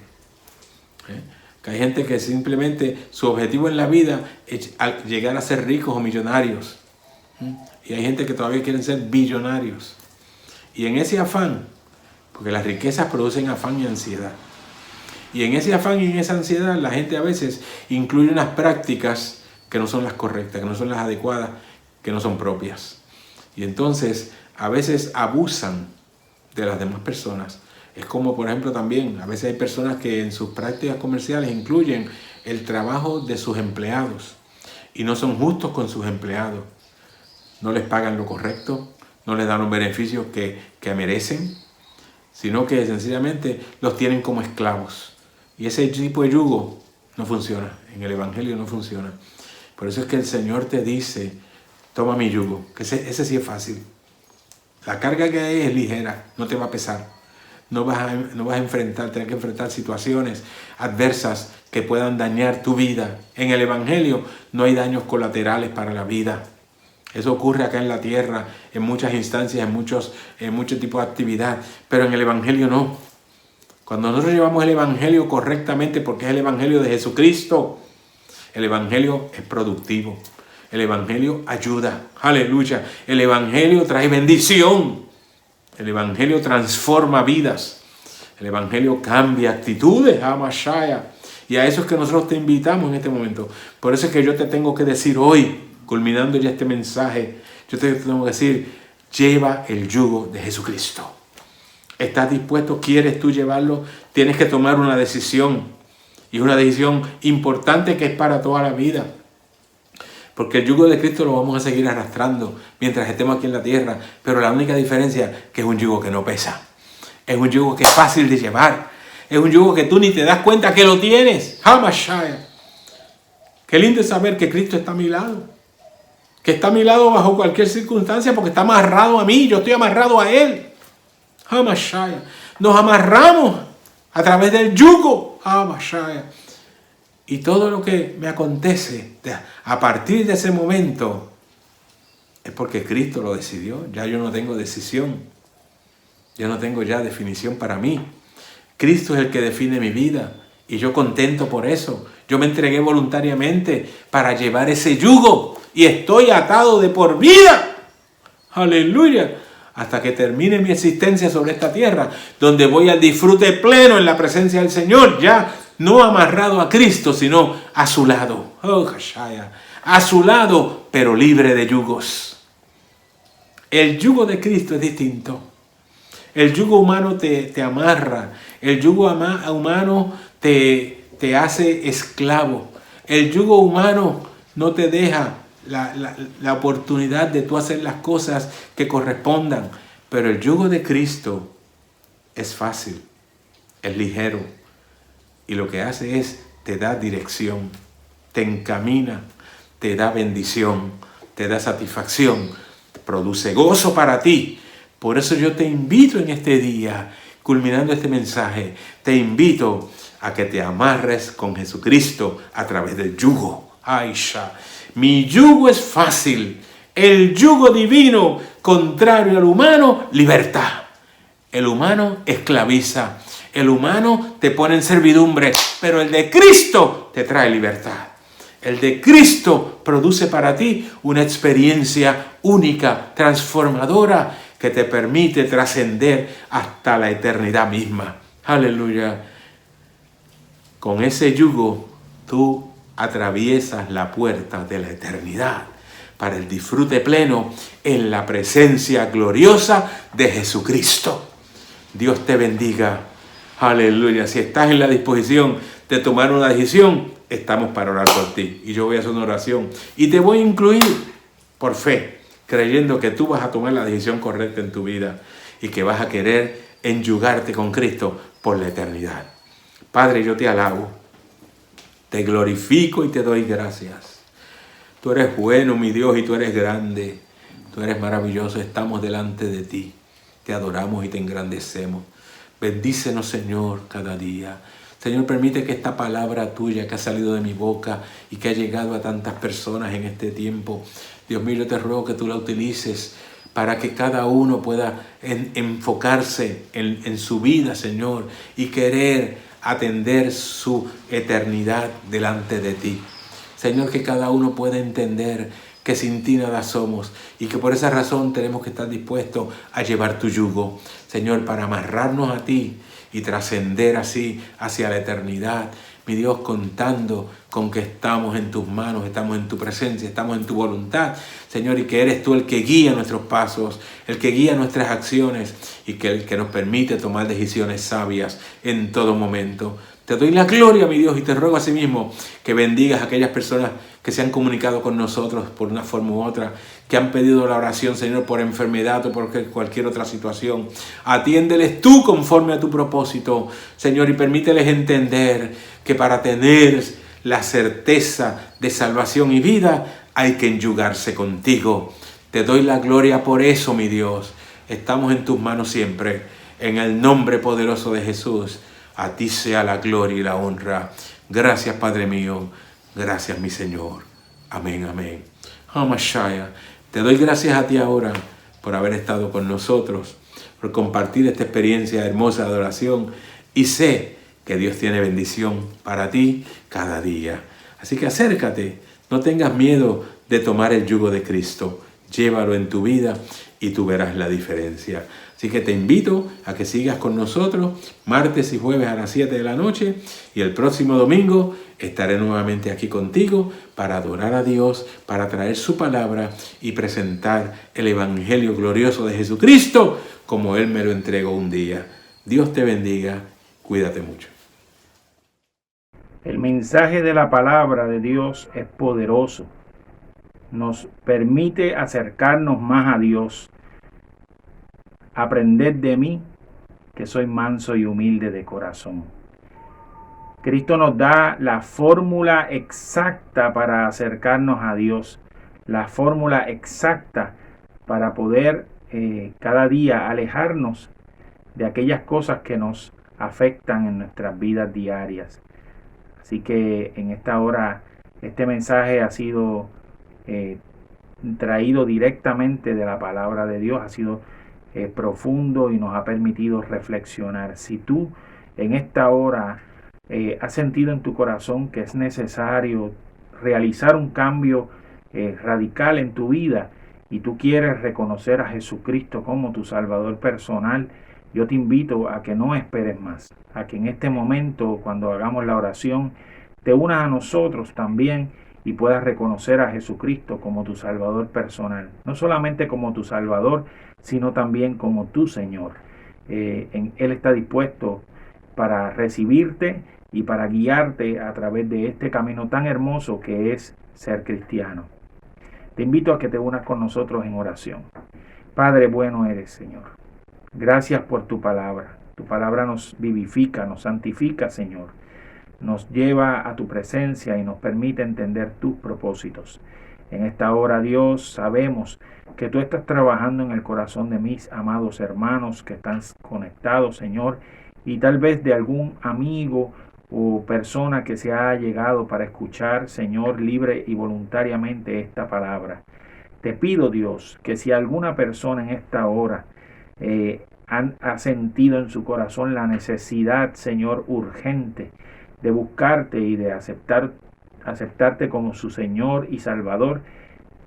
Que hay gente que simplemente su objetivo en la vida es llegar a ser ricos o millonarios. Y hay gente que todavía quieren ser billonarios. Y en ese afán, porque las riquezas producen afán y ansiedad. Y en ese afán y en esa ansiedad la gente a veces incluye unas prácticas que no son las correctas, que no son las adecuadas, que no son propias. Y entonces a veces abusan de las demás personas. Es como, por ejemplo, también a veces hay personas que en sus prácticas comerciales incluyen el trabajo de sus empleados y no son justos con sus empleados. No les pagan lo correcto, no les dan los beneficios que merecen, sino que sencillamente los tienen como esclavos. Y ese tipo de yugo no funciona, en el Evangelio no funciona. Por eso es que el Señor te dice, toma mi yugo, que ese sí es fácil. La carga que hay es ligera, no te va a pesar. No vas a tener que enfrentar situaciones adversas que puedan dañar tu vida. En el Evangelio no hay daños colaterales para la vida. Eso ocurre acá en la tierra, en muchas instancias, en muchos tipos de actividad, pero en el Evangelio no. Cuando nosotros llevamos el Evangelio correctamente, porque es el Evangelio de Jesucristo, el Evangelio es productivo. El Evangelio ayuda. Aleluya. El Evangelio trae bendición. El Evangelio transforma vidas. El Evangelio cambia actitudes. Y a eso es que nosotros te invitamos en este momento. Por eso es que yo te tengo que decir hoy, culminando ya este mensaje, yo te tengo que decir, lleva el yugo de Jesucristo. ¿Estás dispuesto? ¿Quieres tú llevarlo? Tienes que tomar una decisión. Y es una decisión importante que es para toda la vida. Porque el yugo de Cristo lo vamos a seguir arrastrando mientras estemos aquí en la tierra. Pero la única diferencia es que es un yugo que no pesa. Es un yugo que es fácil de llevar. Es un yugo que tú ni te das cuenta que lo tienes. Hamashaya. Qué lindo es saber que Cristo está a mi lado. Que está a mi lado bajo cualquier circunstancia porque está amarrado a mí. Yo estoy amarrado a Él. Hamashaya. Nos amarramos a través del yugo. Hamashaya. Y todo lo que me acontece a partir de ese momento es porque Cristo lo decidió. Ya yo no tengo decisión. Yo no tengo ya definición para mí. Cristo es el que define mi vida. Y yo contento por eso. Yo me entregué voluntariamente para llevar ese yugo. Y estoy atado de por vida. Aleluya. Hasta que termine mi existencia sobre esta tierra. Donde voy al disfrute pleno en la presencia del Señor. Ya no amarrado a Cristo, sino a su lado. Oh, a su lado, pero libre de yugos. El yugo de Cristo es distinto. El yugo humano te amarra. El yugo humano te hace esclavo. El yugo humano no te deja la oportunidad de tú hacer las cosas que correspondan. Pero el yugo de Cristo es fácil, es ligero. Y lo que hace es, te da dirección, te encamina, te da bendición, te da satisfacción, produce gozo para ti. Por eso yo te invito en este día culminando este mensaje, te invito a que te amarres con Jesucristo a través del yugo. Aisha, mi yugo es fácil, el yugo divino, contrario al humano, libertad. El humano esclaviza, el humano te pone en servidumbre, pero el de Cristo te trae libertad. El de Cristo produce para ti una experiencia única, transformadora, que te permite trascender hasta la eternidad misma. Aleluya. Con ese yugo tú atraviesas la puerta de la eternidad para el disfrute pleno en la presencia gloriosa de Jesucristo. Dios te bendiga. Aleluya. Si estás en la disposición de tomar una decisión, estamos para orar por ti. Y yo voy a hacer una oración. Y te voy a incluir por fe, creyendo que tú vas a tomar la decisión correcta en tu vida y que vas a querer enyugarte con Cristo por la eternidad. Padre, yo te alabo, te glorifico y te doy gracias. Tú eres bueno, mi Dios, y tú eres grande. Tú eres maravilloso. Estamos delante de ti. Te adoramos y te engrandecemos. Bendícenos, Señor, cada día. Señor, permite que esta palabra tuya que ha salido de mi boca y que ha llegado a tantas personas en este tiempo, Dios mío, yo te ruego que tú la utilices para que cada uno pueda enfocarse en su vida, Señor, y querer atender su eternidad delante de ti. Señor, que cada uno pueda entender que sin ti nada somos y que por esa razón tenemos que estar dispuestos a llevar tu yugo, Señor, para amarrarnos a ti y trascender así hacia la eternidad. Mi Dios, contando con que estamos en tus manos, estamos en tu presencia, estamos en tu voluntad, Señor, y que eres tú el que guía nuestros pasos, el que guía nuestras acciones y que el que nos permite tomar decisiones sabias en todo momento. Te doy la gloria, mi Dios, y te ruego asimismo que bendigas a aquellas personas que se han comunicado con nosotros por una forma u otra, que han pedido la oración, Señor, por enfermedad o por cualquier otra situación. Atiéndeles tú conforme a tu propósito, Señor, y permíteles entender que para tener la certeza de salvación y vida hay que enyugarse contigo. Te doy la gloria por eso, mi Dios. Estamos en tus manos siempre. En el nombre poderoso de Jesús, a ti sea la gloria y la honra. Gracias, Padre mío. Gracias, mi Señor. Amén, amén. Hamashaya, te doy gracias a ti ahora por haber estado con nosotros, por compartir esta experiencia hermosa de adoración, y sé que Dios tiene bendición para ti cada día. Así que acércate, no tengas miedo de tomar el yugo de Cristo. Llévalo en tu vida y tú verás la diferencia. Así que te invito a que sigas con nosotros martes y jueves a las 7 de la noche, y el próximo domingo estaré nuevamente aquí contigo para adorar a Dios, para traer su palabra y presentar el evangelio glorioso de Jesucristo como Él me lo entregó un día. Dios te bendiga, cuídate mucho. El mensaje de la palabra de Dios es poderoso. Nos permite acercarnos más a Dios. Aprended de mí, que soy manso y humilde de corazón. Cristo nos da la fórmula exacta para acercarnos a Dios, la fórmula exacta para poder cada día alejarnos de aquellas cosas que nos afectan en nuestras vidas diarias. Así que en esta hora este mensaje ha sido traído directamente de la palabra de Dios, ha sido profundo y nos ha permitido reflexionar. Si tú en esta hora has sentido en tu corazón que es necesario realizar un cambio radical en tu vida y tú quieres reconocer a Jesucristo como tu Salvador personal, yo te invito a que no esperes más, a que en este momento, cuando hagamos la oración, te unas a nosotros también y puedas reconocer a Jesucristo como tu Salvador personal. No solamente como tu Salvador, sino también como tu Señor. Él está dispuesto para recibirte y para guiarte a través de este camino tan hermoso que es ser cristiano. Te invito a que te unas con nosotros en oración. Padre, bueno eres, Señor. Gracias por tu palabra. Tu palabra nos vivifica, nos santifica, Señor. Nos lleva a tu presencia y nos permite entender tus propósitos. En esta hora, Dios, sabemos que tú estás trabajando en el corazón de mis amados hermanos que están conectados, Señor, y tal vez de algún amigo o persona que se ha llegado para escuchar, Señor, libre y voluntariamente esta palabra. Te pido, Dios, que si alguna persona en esta hora ha sentido en su corazón la necesidad, Señor, urgente de buscarte y de aceptarte como su Señor y Salvador,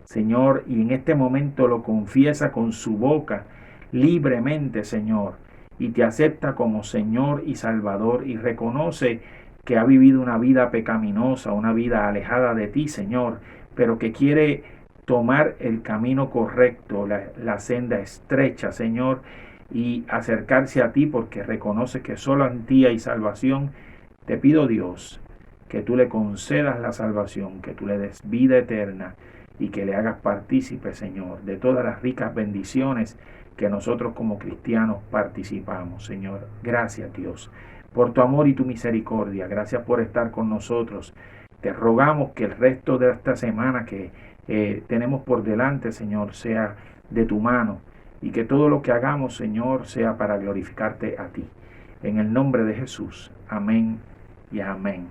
Señor, y en este momento lo confiesa con su boca libremente, Señor, y te acepta como Señor y Salvador y reconoce que ha vivido una vida pecaminosa, una vida alejada de ti, Señor, pero que quiere tomar el camino correcto, la senda estrecha, Señor, y acercarse a ti porque reconoce que solo en ti hay salvación. Te pido, Dios, que tú le concedas la salvación, que tú le des vida eterna y que le hagas partícipe, Señor, de todas las ricas bendiciones que nosotros como cristianos participamos, Señor. Gracias, Dios, por tu amor y tu misericordia. Gracias por estar con nosotros. Te rogamos que el resto de esta semana que tenemos por delante, Señor, sea de tu mano y que todo lo que hagamos, Señor, sea para glorificarte a ti. En el nombre de Jesús. Amén y amén.